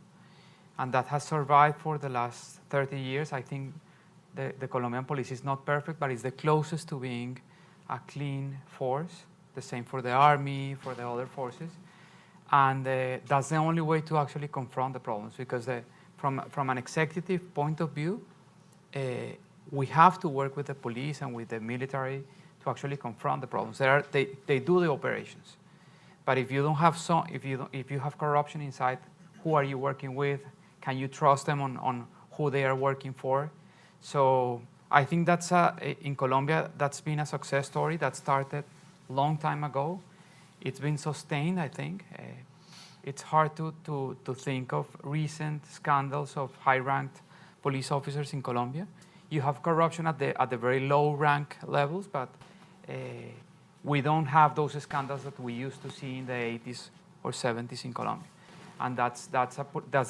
And that has survived for the last 30 years. I think the Colombian police is not perfect, but it's the closest to being a clean force. The same for the army, for the other forces. And that's the only way to actually confront the problems, because from an executive point of view, we have to work with the police and with the military to actually confront the problems. They do the operations, but if you don't have if you have corruption inside, who are you working with? Can you trust them on who they are working for? So I think that's in Colombia, that's been a success story that started a long time ago. It's been sustained, I think. It's hard to think of recent scandals of high-ranked police officers in Colombia. You have corruption at the very low-rank levels, but we don't have those scandals that we used to see in the 80s or 70s in Colombia. And that's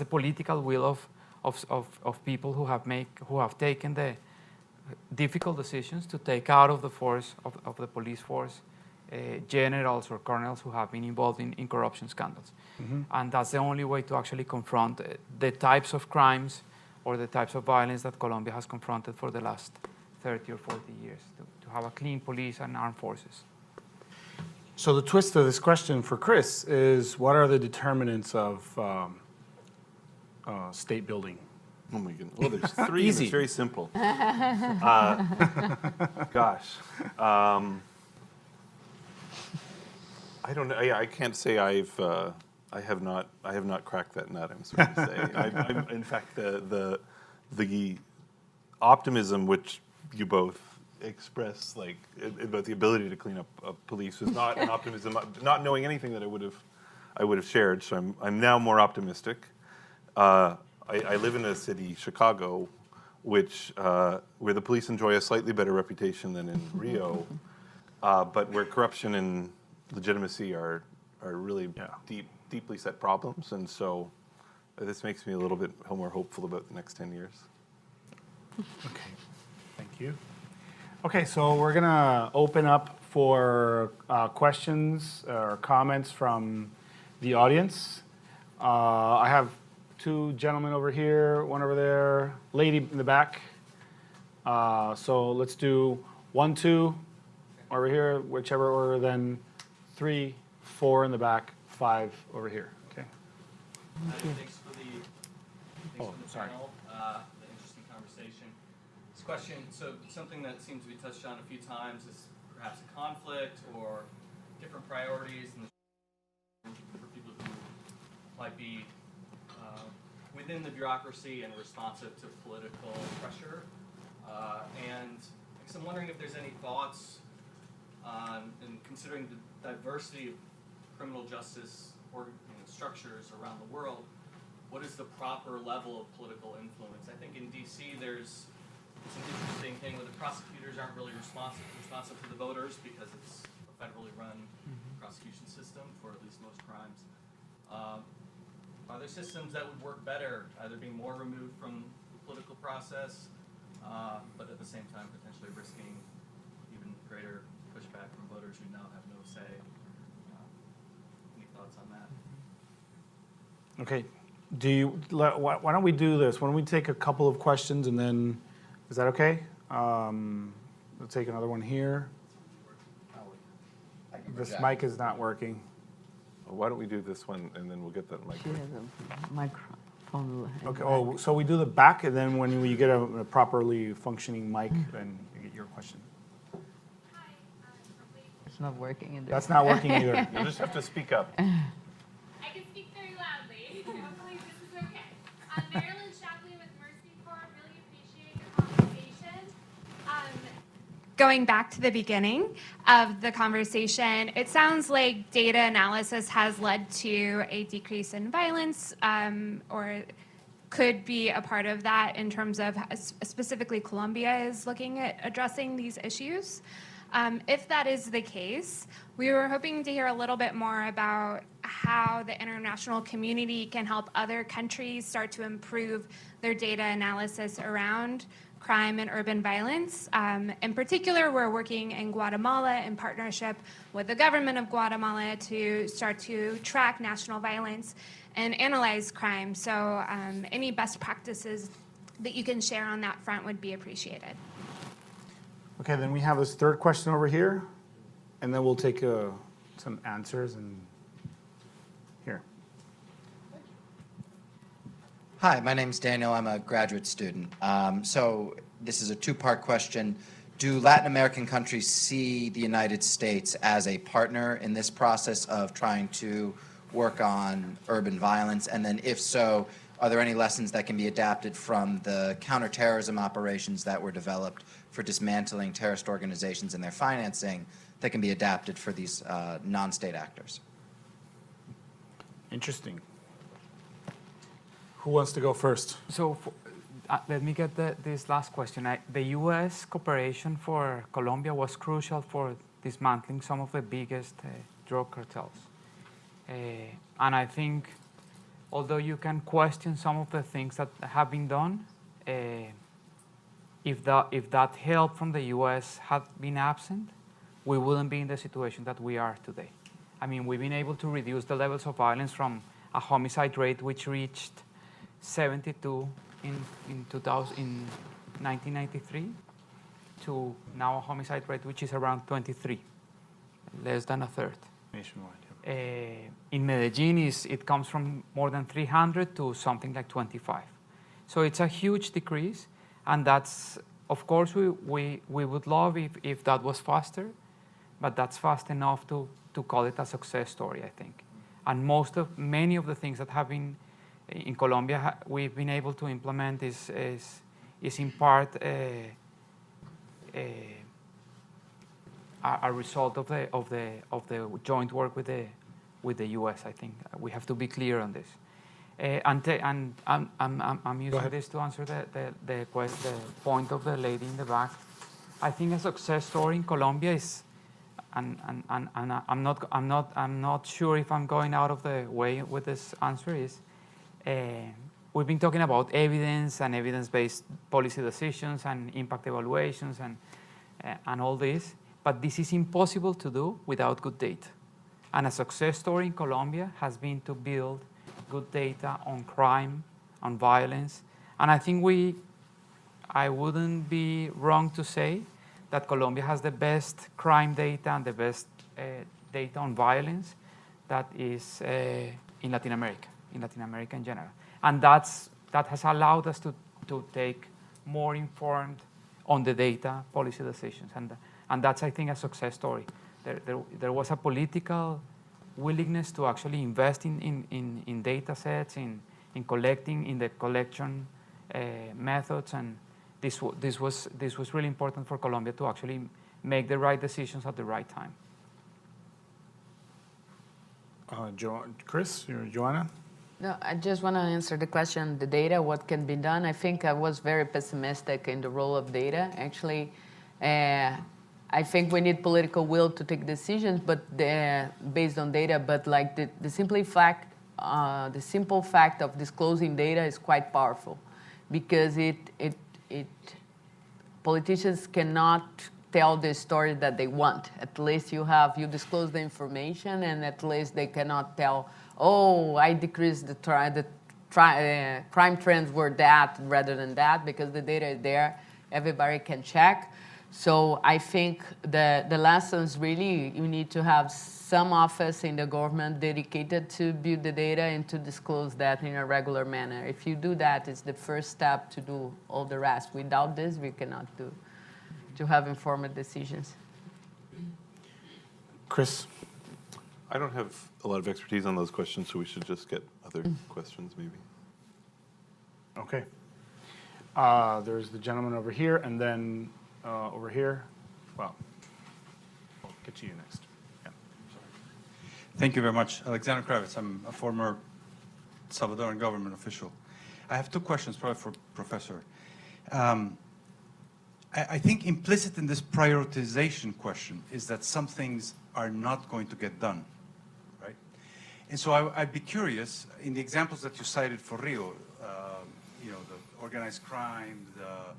a political will of people who have taken the difficult decisions to take out of the force of the police force generals or colonels who have been involved in corruption scandals. And that's the only way to actually confront the types of crimes or the types of violence that Colombia has confronted for the last 30 or 40 years, to have a clean police and armed forces. So the twist of this question for Chris is, what are the determinants of state building? Oh my goodness. Well, there's three. Easy. It's very simple. Gosh. I don't know. Yeah, I can't say I have not cracked that nut. I'm sorry to say. In fact, the optimism which you both express, like about the ability to clean up police, is not an optimism. Not knowing anything that I would have shared. So I'm now more optimistic. I live in a city, Chicago, which where the police enjoy a slightly better reputation than in Rio, but where corruption and legitimacy are really deeply set problems, and so this makes me a little bit more hopeful about the next 10 years. Okay, thank you. Okay, so we're gonna open up for questions or comments from the audience. I have two gentlemen over here, one over there, lady in the back. So let's do 1, 2 over here, whichever order, then 3, 4 in the back, 5 over here. Okay. Thanks for the panel, the interesting conversation. This question, so something that seems to be touched on a few times is perhaps a conflict or different priorities for people who might be within the bureaucracy and responsive to political pressure. And I'm wondering if there's any thoughts on, in considering the diversity of criminal justice or structures around the world, what is the proper level of political influence? I think in DC there's an interesting thing where the prosecutors aren't really responsive to the voters because it's a federally run prosecution system for at least most crimes. Are there systems that would work better, either being more removed from the political process, but at the same time potentially risking even greater pushback from voters who now have no say? Any thoughts on that? Okay. Why don't we do this? Why don't we take a couple of questions and then, is that okay? We'll take another one here. This mic is not working. Well, why don't we do this one and then we'll get that mic. She has a microphone. Okay. Oh, so we do the back, and then when you get a properly functioning mic, then you get your question. It's not working in there. That's not working either. You'll just have to speak up. I can speak very loudly. Hopefully this is okay. Marilyn Shapley with Mercy Corps. Really appreciate the conversation. Going back to the beginning of the conversation, it sounds like data analysis has led to a decrease in violence, or could be a part of that in terms of specifically Colombia is looking at addressing these issues. If that is the case, we were hoping to hear a little bit more about how the international community can help other countries start to improve their data analysis around crime and urban violence. In particular, we're working in Guatemala in partnership with the government of Guatemala to start to track national violence and analyze crime. So any best practices that you can share on that front would be appreciated. Okay, then we have this third question over here, and then we'll take some answers and here. Hi, my name's Daniel. I'm a graduate student. So this is a two-part question. Do Latin American countries see the United States as a partner in this process of trying to work on urban violence? And then if so, are there any lessons that can be adapted from the counterterrorism operations that were developed for dismantling terrorist organizations and their financing that can be adapted for these non-state actors? Interesting. Who wants to go first? So let me get this last question. The U.S. cooperation for Colombia was crucial for dismantling some of the biggest drug cartels. And I think, although you can question some of the things that have been done, if that help from the U.S. had been absent, we wouldn't be in the situation that we are today. I mean, we've been able to reduce the levels of violence from a homicide rate which reached 72 in 1993 to now a homicide rate which is around 23, less than a third. Nationwide. In Medellin, it comes from more than 300 to something like 25. So it's a huge decrease, and that's, of course, we would love if that was faster, but that's fast enough to call it a success story, I think. And many of the things that have been in Colombia, we've been able to implement is in part a result of the joint work with the U.S. I think we have to be clear on this. And I'm using this to answer the point of the lady in the back. I think a success story in Colombia is, and I'm not sure if I'm going out of the way with this answer, is we've been talking about evidence and evidence-based policy decisions and impact evaluations and all this, but this is impossible to do without good data. And a success story in Colombia has been to build good data on crime, on violence, and I think I wouldn't be wrong to say that Colombia has the best crime data and the best data on violence that is in Latin America in general. And that has allowed us to take more informed on the data policy decisions. And that's, I think, a success story. There was a political willingness to actually invest in data sets, in collecting, in the collection methods, and this was really important for Colombia to actually make the right decisions at the right time. Chris, Joanna? No, I just want to answer the question, the data, what can be done. I think I was very pessimistic in the role of data. Actually, I think we need political will to take decisions, but based on data. But like the simple fact of disclosing data is quite powerful, because politicians cannot tell the story that they want. At least you disclose the information, and at least they cannot tell, oh, I decreased the crime trends were that rather than that, because the data is there, everybody can check. So I think the lessons really, you need to have some office in the government dedicated to build the data and to disclose that in a regular manner. If you do that, it's the first step to do all the rest. Without this, we cannot to have informed decisions. Chris? I don't have a lot of expertise on those questions, so we should just get other questions maybe. Okay. There's the gentleman over here, and then over here. Well, I'll get to you next. Yeah. Thank you very much. Alexander Kravitz. I'm a former Salvadoran government official. I have two questions, probably for Professor. I think implicit in this prioritization question is that some things are not going to get done, right? And so I'd be curious, in the examples that you cited for Rio, the organized crime, the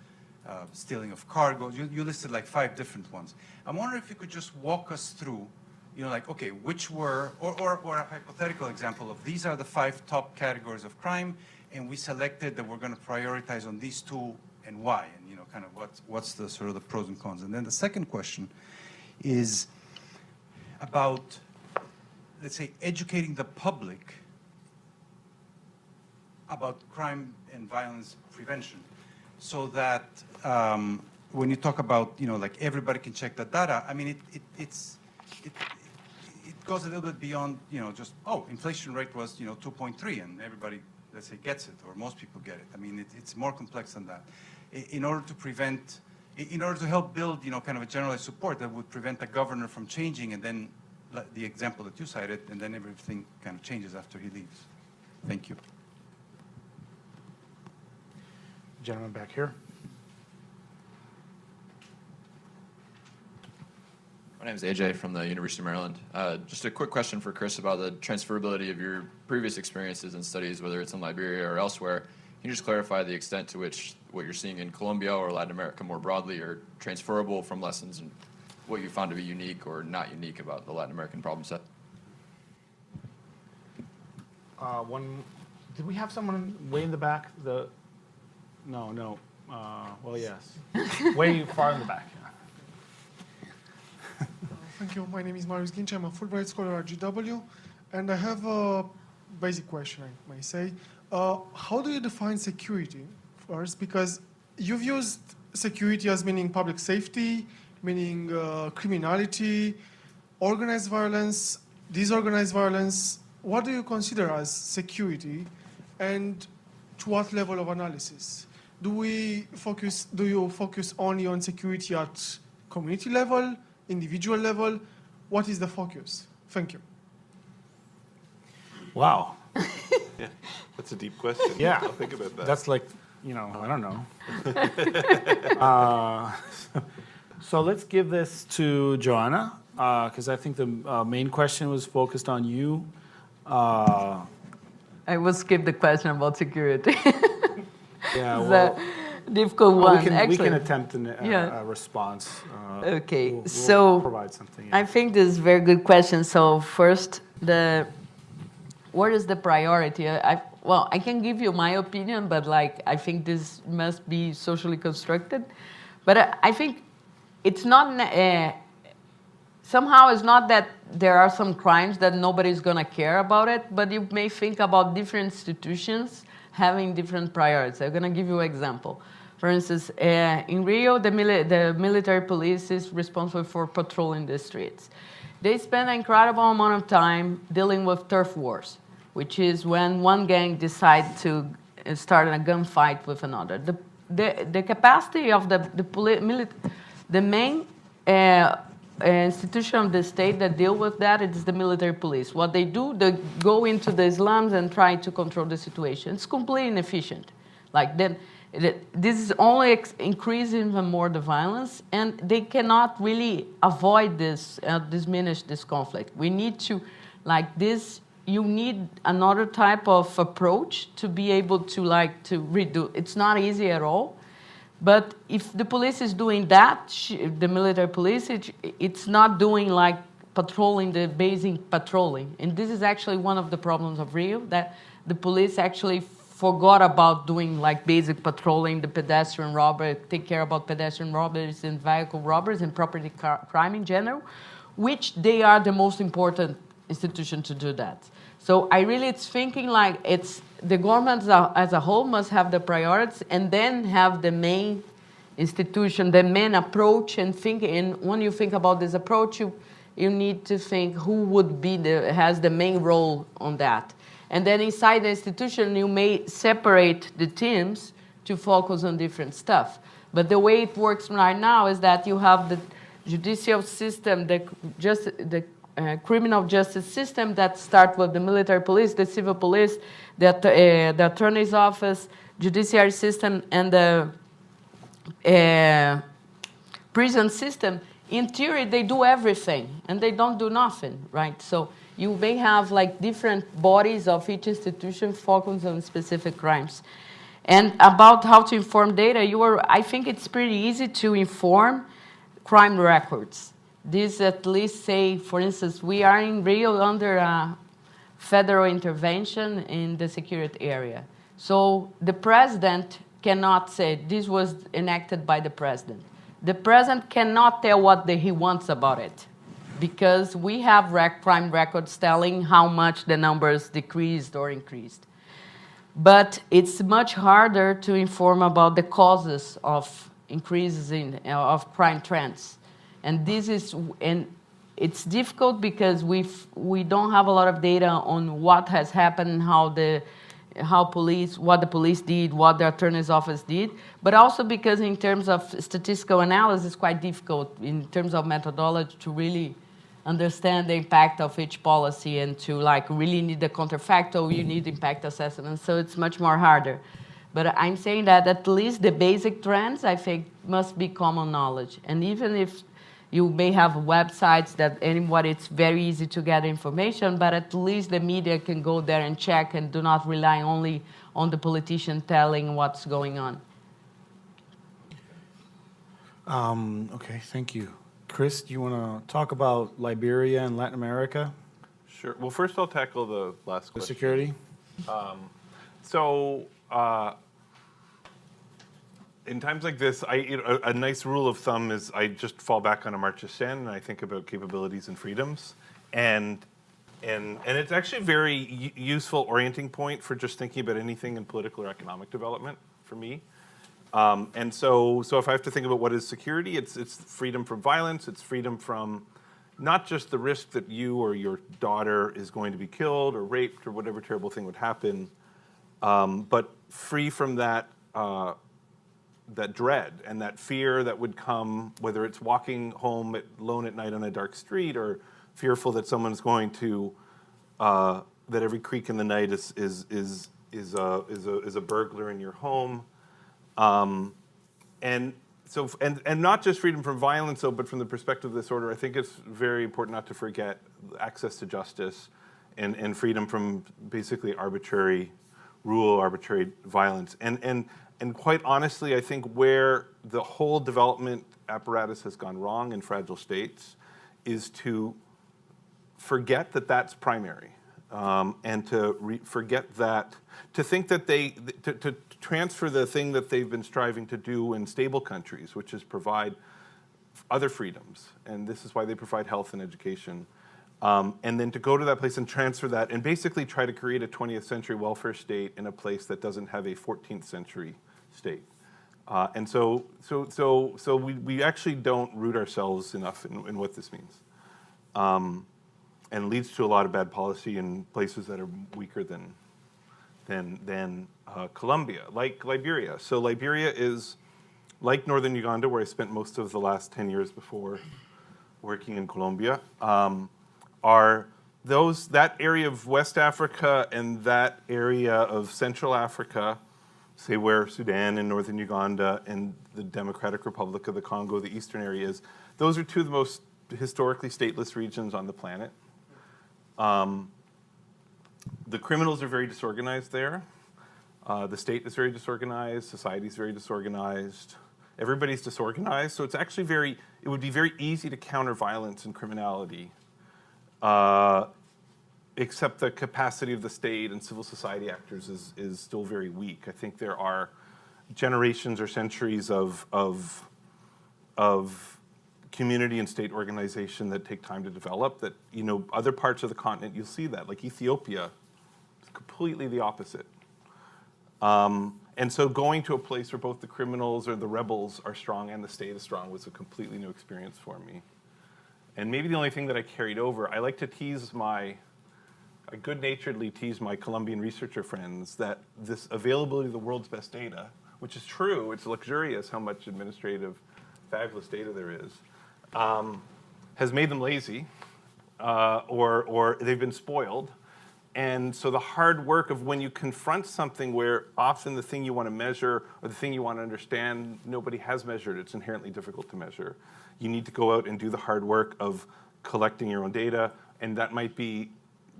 stealing of cargo, you listed like 5 different ones. I'm wondering if you could just walk us through, like, okay, which were, or a hypothetical example of these are the 5 top categories of crime, and we selected that we're going to prioritize on these 2 and why, and kind of what's the sort of the pros and cons. And then the second question is about, let's say, educating the public about crime and violence prevention, so that when you talk about, like everybody can check the data, I mean, it goes a little bit beyond, just, inflation rate was, 2.3, and everybody, let's say, gets it, or most people get it. I mean, it's more complex than that. In order to help build, kind of a generalized support that would prevent the governor from changing, and then the example that you cited, and then everything kind of changes after he leaves. Thank you. Gentleman back here. My name is AJ from the University of Maryland. Just a quick question for Chris about the transferability of your previous experiences and studies, whether it's in Liberia or elsewhere. Can you just clarify the extent to which what you're seeing in Colombia or Latin America more broadly are transferable from lessons what you found to be unique or not unique about the Latin American problem set. Did we have someone way in the back? No. Well, yes. Way far in the back. Thank you. My name is Marius Ginch. I'm a Fulbright scholar at GW, and I have a basic question, I may say. How do you define security first? Because you've used security as meaning public safety, meaning criminality, organized violence, disorganized violence. What do you consider as security, and to what level of analysis? Do you focus only on security at community level, individual level? What is the focus? Thank you. Wow. Yeah, that's a deep question. Yeah. I'll think about that. That's like, I don't know. So let's give this to Joanna, because I think the main question was focused on you. I will skip the question about security. Yeah, It's well, a difficult one, we actually. can attempt Yeah. a response. Okay, We'll so provide something. I think this is a very good question. So first, what is the priority? Well, I can give you my opinion, but I think this must be socially constructed. But I think it's not, somehow it's not that there are some crimes that nobody's gonna care about it, but you may think about different institutions having different priorities. I'm gonna give you an example. For instance, in Rio, the military police is responsible for patrolling the streets. They spend an incredible amount of time dealing with turf wars, which is when one gang decides to start a gunfight with another. The capacity of the main institution of the state that deal with that is the military police. What they do, they go into the slums and try to control the situation. It's completely inefficient. This is only increasing even more the violence, and they cannot really avoid this, diminish this conflict. We need to, you need another type of approach to be able to redo. It's not easy at all. But if the police is doing that, the military police, it's not doing patrolling, the basic patrolling. And this is actually one of the problems of Rio, that the police actually forgot about doing basic patrolling, the pedestrian robbery, take care about pedestrian robberies and vehicle robberies and property crime in general, which they are the most important institution to do that. So it's thinking the government as a whole must have the priorities and then have the main institution, the main approach, and when you think about this approach, you need to think who would be has the main role on that. And then inside the institution, you may separate the teams to focus on different stuff. But the way it works right now is that you have the judicial system, the criminal justice system that starts with the military police, the civil police, the attorney's office, judiciary system, and the prison system. In theory, they do everything, and they don't do nothing, right? So you may have different bodies of each institution focused on specific crimes. And about how to inform data, I think it's pretty easy to inform crime records. This at least say, for instance, we are in Rio under a federal intervention in the security area. So the president cannot say this was enacted by the president. The president cannot tell what he wants about it, because we have crime records telling how much the numbers decreased or increased. But it's much harder to inform about the causes of increases of crime trends. And it's difficult because we don't have a lot of data on what has happened, what the police did, what the attorney's office did, but also because in terms of statistical analysis, it's quite difficult in terms of methodology to really understand the impact of each policy and to really need the counterfactual, you need impact assessment, so it's much more harder. But I'm saying that at least the basic trends, I think, must be common knowledge. And even if you may have websites it's very easy to get information, but at least the media can go there and check and do not rely only on the politician telling what's going on. Okay, thank you. Chris, do you want to talk about Liberia and Latin America, Sure. Well, first I'll tackle the last the question. security? So, in times like this, a nice rule of thumb is I just fall back on Amartya Sen and I think about capabilities and freedoms, and it's actually a very useful orienting point for just thinking about anything in political or economic development for me. And so if I have to think about what is security, it's freedom from violence, it's freedom from not just the risk that you or your daughter is going to be killed or raped or whatever terrible thing would happen, but free from that that dread and that fear that would come, whether it's walking home alone at night on a dark street or fearful that someone's going to that every creak in the night is a burglar in your home, and not just freedom from violence, though, but from the perspective of this order, I think it's very important not to forget access to justice and freedom from basically arbitrary rule, arbitrary violence. And quite honestly, I think where the whole development apparatus has gone wrong in fragile states is to forget that that's primary, and to forget that, to think that to transfer the thing that they've been striving to do in stable countries, which is provide other freedoms, and this is why they provide health and education, and then to go to that place and transfer that and basically try to create a 20th century welfare state in a place that doesn't have a 14th century state. And so we actually don't root ourselves enough in what this means. And leads to a lot of bad policy in places that are weaker than Colombia, like Liberia. So Liberia is like northern Uganda, where I spent most of the last 10 years before working in Colombia. That area of West Africa and that area of Central Africa, say where Sudan and northern Uganda and the Democratic Republic of the Congo, the eastern areas, those are two of the most historically stateless regions on the planet. The criminals are very disorganized there. The state is very disorganized. Society is very disorganized. Everybody's disorganized. So it's actually it would be very easy to counter violence and criminality, except the capacity of the state and civil society actors is still very weak. I think there are generations or centuries of community and state organization that take time to develop, that, other parts of the continent, you'll see that, like Ethiopia, it's completely the opposite. And so going to a place where both the criminals or the rebels are strong and the state is strong was a completely new experience for me. And maybe the only thing that I carried over, I like to I good-naturedly tease my Colombian researcher friends that this availability of the world's best data, which is true, it's luxurious how much administrative, fabulous data there is, has made them lazy, or they've been spoiled. And so the hard work of when you confront something where often the thing you want to measure or the thing you want to understand, nobody has measured, it's inherently difficult to measure. You need to go out and do the hard work of collecting your own data, and that might be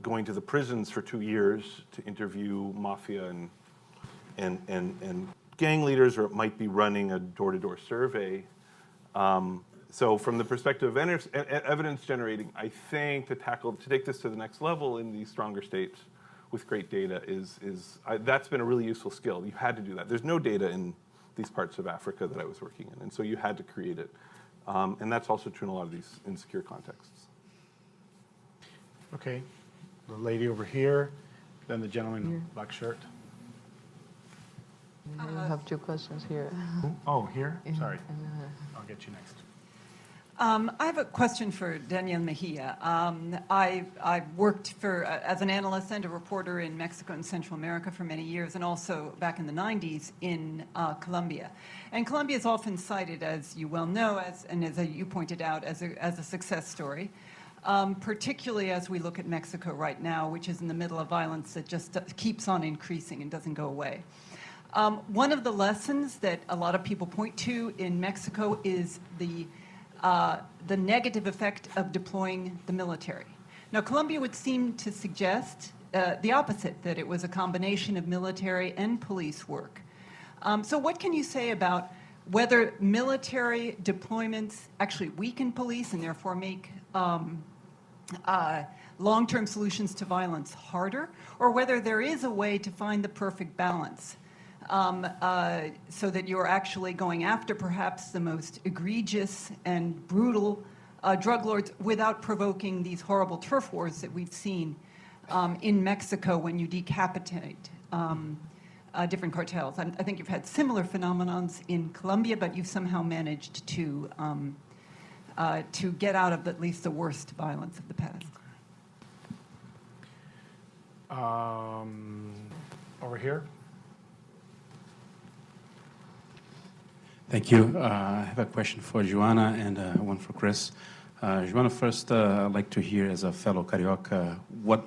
going to the prisons for 2 years to interview mafia and gang leaders, or it might be running a door-to-door survey. So from the perspective of evidence generating, I think to take this to the next level in these stronger states with great data that's been a really useful skill. You had to do that. There's no data in these parts of Africa that I was working in, and so you had to create it. And that's also true in a lot of these insecure contexts. Okay, the lady over here, then the gentleman in black shirt. You have two questions here. Oh, here? Sorry. I'll get you next. I have a question for Daniel Mejia. I've worked as an analyst and a reporter in Mexico and Central America for many years, and also back in the 90s in Colombia. And Colombia is often cited, as you well know, as you pointed out, as a success story, particularly as we look at Mexico right now, which is in the middle of violence that just keeps on increasing and doesn't go away. One of the lessons that a lot of people point to in Mexico is the negative effect of deploying the military. Now, Colombia would seem to suggest the opposite, that it was a combination of military and police work. So what can you say about whether military deployments actually weaken police and therefore make long-term solutions to violence harder, or whether there is a way to find the perfect balance so that you're actually going after perhaps the most egregious and brutal drug lords without provoking these horrible turf wars that we've seen in Mexico when you decapitate different cartels. I think you've had similar phenomenons in Colombia, but you've somehow managed to get out of at least the worst violence of the past. Over here. Thank you. I have a question for Joanna and one for Chris. Joanna, first, I'd like to hear, as a fellow Carioca,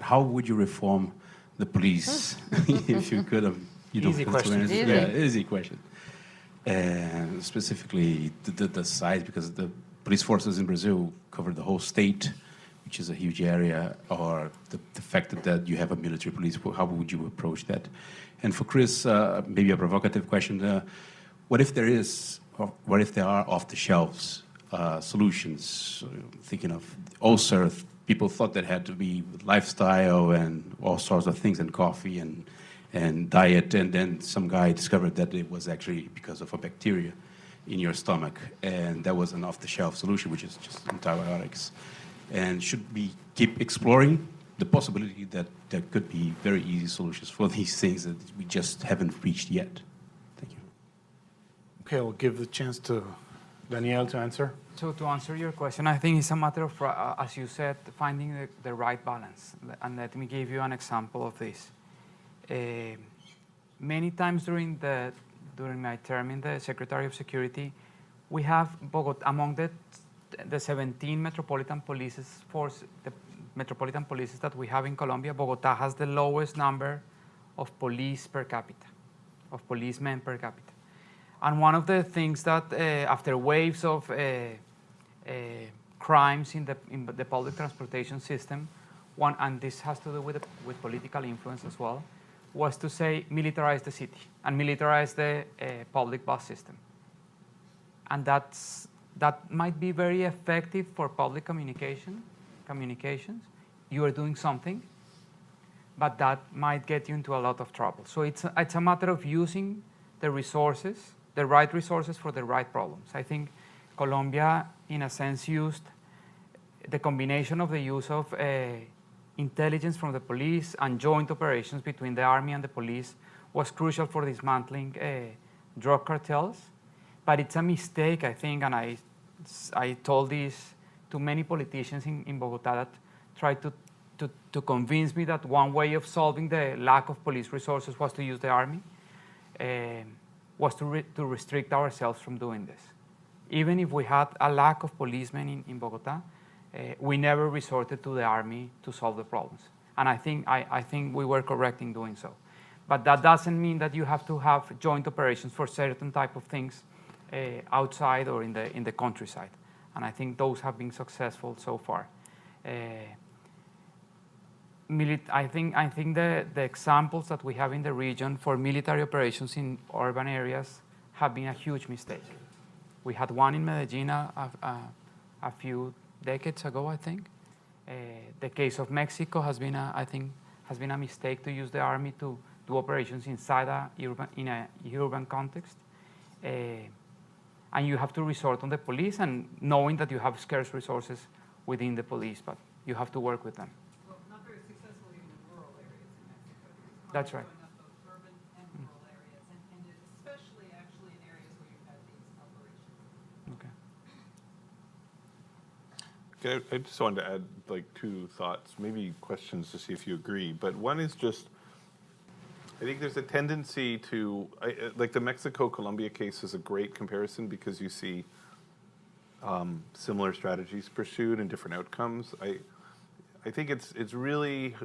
how would you reform the police, if you could? Easy question. Yeah, easy question. And specifically, the size, because the police forces in Brazil cover the whole state, which is a huge area, or the fact that you have a military police, how would you approach that? And for Chris, maybe a provocative question. What if there are off-the-shelves solutions? Thinking of ulcer, people thought that had to be lifestyle and all sorts of things, and coffee and diet, and then some guy discovered that it was actually because of a bacteria in your stomach, and that was an off-the-shelf solution, which is just antibiotics. And should we keep exploring the possibility that there could be very easy solutions for these things that we just haven't reached yet? Thank you. Okay, I'll give the chance to Danielle to answer. So to answer your question, I think it's a matter of, as you said, finding the right balance. And let me give you an example of this. Many times during my term in the Secretary of Security, we have Bogota, among the 17 metropolitan police force, the metropolitan polices that we have in Colombia, Bogota has the lowest number of police per capita, of policemen per capita. And one of the things that after waves of crimes in the public transportation system, and this has to do with political influence as well, was to say militarize the city and militarize the public bus system. And that might be very effective for public communications. You are doing something, but that might get you into a lot of trouble. So it's a matter of using the resources, the right resources for the right problems. I think Colombia, in a sense, used the combination of the use of intelligence from the police and joint operations between the army and the police was crucial for dismantling drug cartels. But it's a mistake, I think, and I told this to many politicians in Bogota that tried to convince me that one way of solving the lack of police resources was to use the army, was to restrict ourselves from doing this. Even if we had a lack of policemen in Bogota, we never resorted to the army to solve the problems. And I think we were correct in doing so. But that doesn't mean that you have to have joint operations for certain type of things outside or in the countryside. And I think those have been successful so far. I think the examples that we have in the region for military operations in urban areas have been a huge mistake. We had one in Medellin a few decades ago, I think. The case of Mexico has been a mistake to use the army to do operations inside in a urban context. And you have to resort on the police, and knowing that you have scarce resources within the police, but you have to work with them. Well, not very successfully in the rural areas in Mexico. That's right. Going up both urban and rural areas, and especially actually in areas where you've had these operations. Okay. I just wanted to add like two thoughts, maybe questions to see if you agree. But one is just, I think there's a tendency to, like the Mexico-Colombia case is a great comparison because you see similar strategies pursued and different outcomes. I think it's really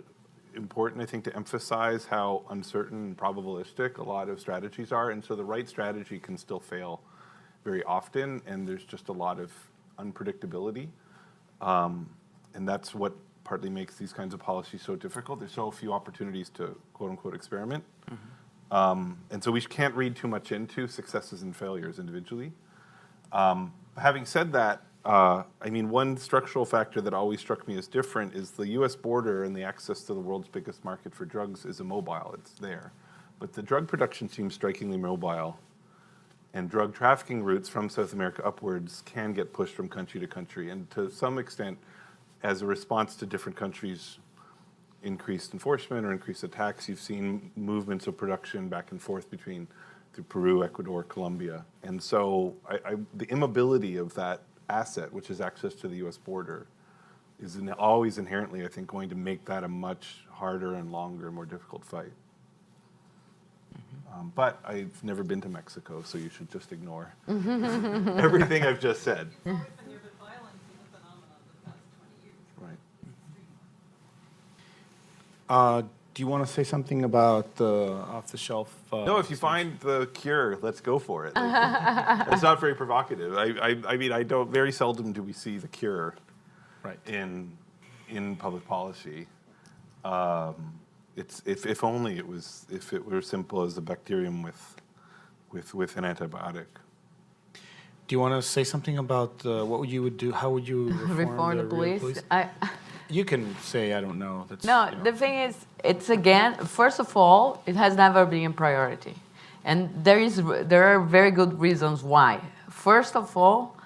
important, I think, to emphasize how uncertain and probabilistic a lot of strategies are. And so the right strategy can still fail very often, and there's just a lot of unpredictability. And that's what partly makes these kinds of policies so difficult. There's so few opportunities to quote unquote experiment. And so we can't read too much into successes and failures individually. Having said that, I mean, one structural factor that always struck me as different is the US border and the access to the world's biggest market for drugs is immobile, it's there. But the drug production seems strikingly mobile, and drug trafficking routes from South America upwards can get pushed from country to country. And to some extent, as a response to different countries' increased enforcement or increased attacks, you've seen movements of production back and forth between through Peru, Ecuador, Colombia. And so the immobility of that asset, which is access to the US border, is always inherently, I think, going to make that a much harder and longer, more difficult fight. But I've never been to Mexico, so you should just ignore everything I've just said. Do you want to say something about the off-the-shelf? No, if you find the cure, let's go for it. It's not very provocative. I mean, very seldom do we see the cure in public policy. If only it were simple as a bacterium with an antibiotic. Do you want to say something about what you would do? How would you reform the police? You can say, I don't know. The thing is, it's again, first of all, it has never been a priority. And there are very good reasons why. First of all,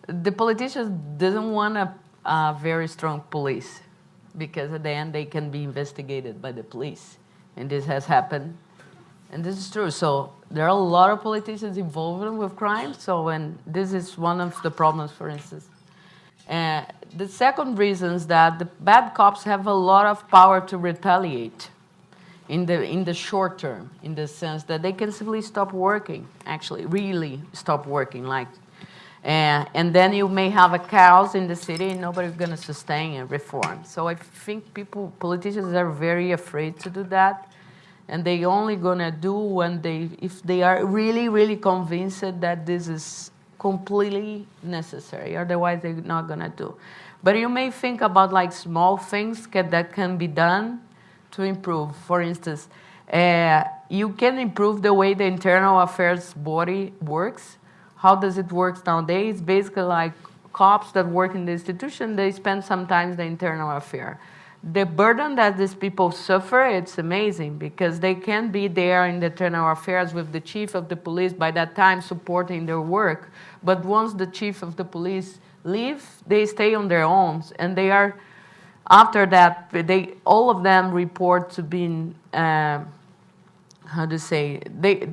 the politicians doesn't want a very strong police, because at the end they can be investigated by the police. And this has happened. And this is true. So there are a lot of politicians involved with crime. So this is one of the problems, for instance. The second reason is that the bad cops have a lot of power to retaliate in the short term, in the sense that they can simply stop working, actually, really stop working. And then you may have a chaos in the city and nobody's going to sustain a reform. So I think politicians are very afraid to do that. And they only going to do if they are really, really convinced that this is completely necessary. Otherwise, they're not going to do. But you may think about small things that can be done to improve. For instance, you can improve the way the internal affairs body works. How does it work nowadays? Basically, like cops that work in the institution, they spend sometimes the internal affair. The burden that these people suffer, it's amazing, because they can be there in the internal affairs with the chief of the police by that time supporting their work. But once the chief of the police leave, they stay on their own, and they are, after that, all of them report to being, they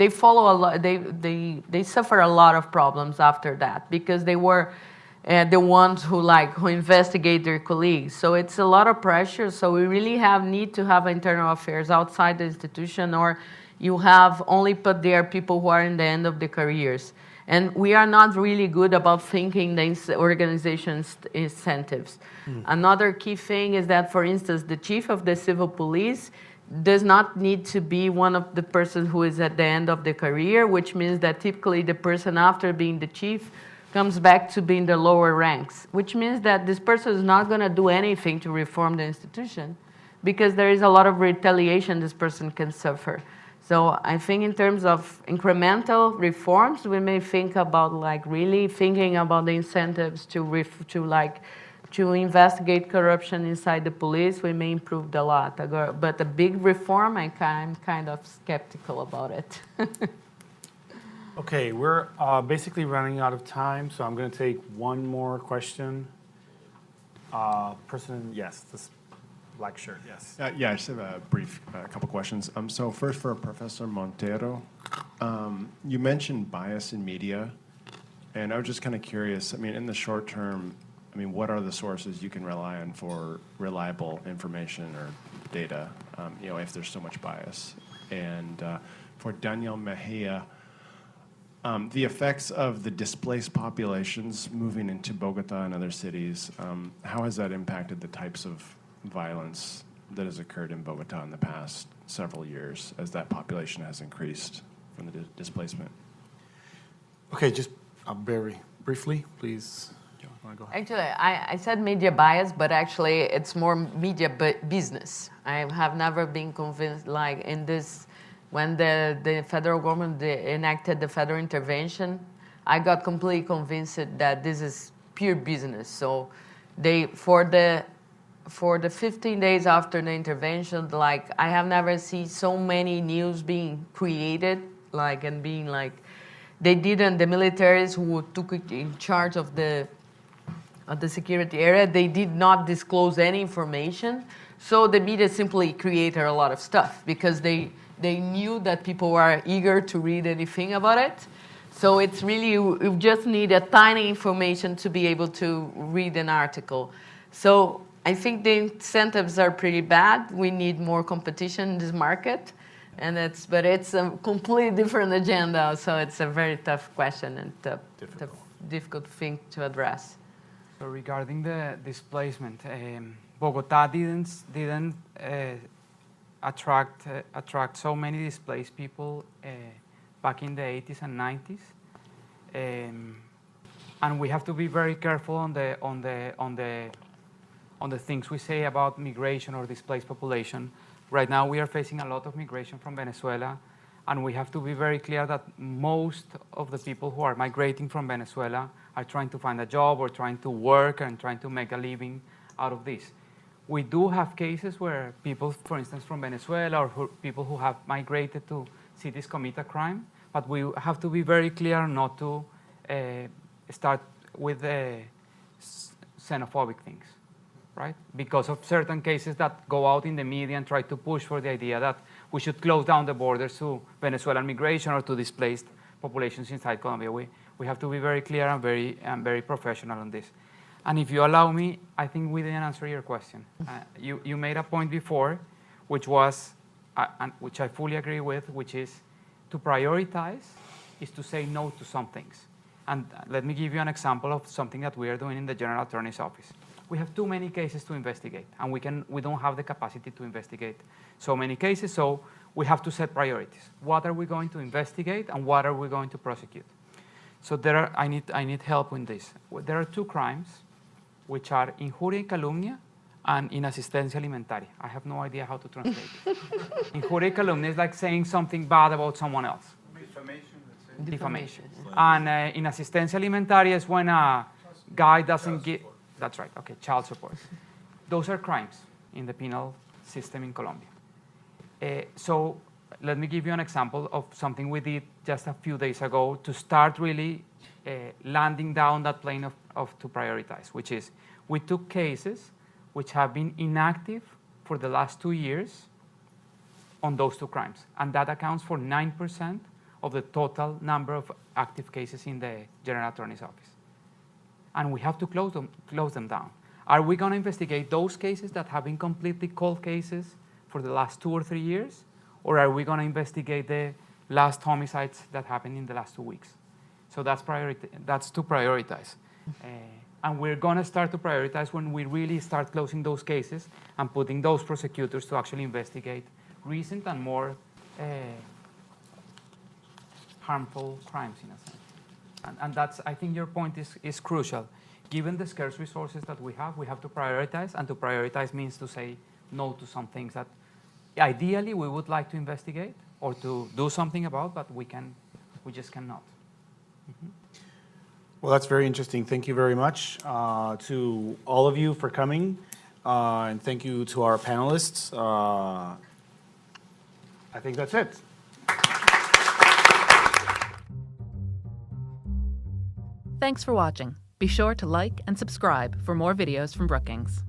follow a lot, they suffer a lot of problems after that, because they were the ones who investigate their colleagues. So it's a lot of pressure. So we really need to have internal affairs outside the institution, or you have only put there people who are in the end of the careers. And we are not really good about thinking the organization's incentives. Another key thing is that, for instance, the chief of the civil police does not need to be one of the persons who is at the end of the career, which means that typically the person after being the chief comes back to being the lower ranks, which means that this person is not going to do anything to reform the institution, because there is a lot of retaliation this person can suffer. So I think in terms of incremental reforms, we may think about really thinking about the incentives to investigate corruption inside the police. We may improve a lot, but a big reform, I'm kind of skeptical about it. Okay, we're basically running out of time, so I'm going to take one more question. Yes, this black shirt, yes. Yeah, I just have a brief couple questions. So first for Professor Montero, you mentioned bias in media, and I was just kind of curious, in the short term, what are the sources you can rely on for reliable information or data, if there's so much bias? And for Daniel Mejia, the effects of the displaced populations moving into Bogota and other cities, how has that impacted the types of violence that has occurred in Bogota in the past several years as that population has increased from the displacement? Okay, just very briefly, please. You want to go ahead? Actually, I said media bias, but actually it's more media business. I have never been convinced in this when the federal government enacted the federal intervention, I got completely convinced that this is pure business. So for the 15 days after the intervention, like I have never seen so many news being created, like and being like, they didn't. The militaries who took in charge of the security area, they did not disclose any information. So the media simply created a lot of stuff because they knew that people were eager to read anything about it. So it's really, you just need a tiny information to be able to read an article. So I think the incentives are pretty bad. We need more competition in this market. But it's a completely different agenda. So it's a very tough question and difficult thing to address. So regarding the displacement, Bogota didn't attract so many displaced people back in the 80s and 90s, and we have to be very careful on the things we say about migration or displaced population. Right now, we are facing a lot of migration from Venezuela, and we have to be very clear that most of the people who are migrating from Venezuela are trying to find a job or trying to work and trying to make a living out of this. We do have cases where people, for instance, from Venezuela or people who have migrated to cities commit a crime, but we have to be very clear not to start with xenophobic things, right? Because of certain cases that go out in the media and try to push for the idea that we should close down the borders to Venezuelan migration or to displaced populations inside Colombia. We have to be very clear and very professional on this. And if you allow me, I think we didn't answer your question. You made a point before, which was, which I fully agree with, which is to prioritize is to say no to some things. And let me give you an example of something that we are doing in the General Attorney's Office. We have too many cases to investigate, and we don't have the capacity to investigate so many cases, so we have to set priorities. What are we going to investigate, and what are we going to prosecute? So I need help in this. There are two crimes, which are injuria y calumnia and inasistencia alimentaria. I have no idea how to translate it. Injuria y calumnia is like saying something bad about someone else. Defamation. And inasistencia alimentaria is when a guy doesn't give... That's right, okay, child support. Those are crimes in the penal system in Colombia. So let me give you an example of something we did just a few days ago to start really landing down that plane of to prioritize, which is we took cases which have been inactive for the last 2 years on those two crimes. And that accounts for 9% of the total number of active cases in the General Attorney's Office. And we have to close them down. Are we going to investigate those cases that have been completely cold cases for the last 2 or 3 years? Or are we going to investigate the last homicides that happened in the last 2 weeks? So that's to prioritize. And we're going to start to prioritize when we really start closing those cases and putting those prosecutors to actually investigate recent and more harmful crimes in a sense. And that's, I think your point is crucial. Given the scarce resources that we have to prioritize, and to prioritize means to say no to some things that ideally we would like to investigate or to do something about, but we just cannot. Mm-hmm. Well, that's very interesting. Thank you very much to all of you for coming, and thank you to our panelists. I think that's it. Thanks for watching. Be sure to like and subscribe for more videos from Brookings.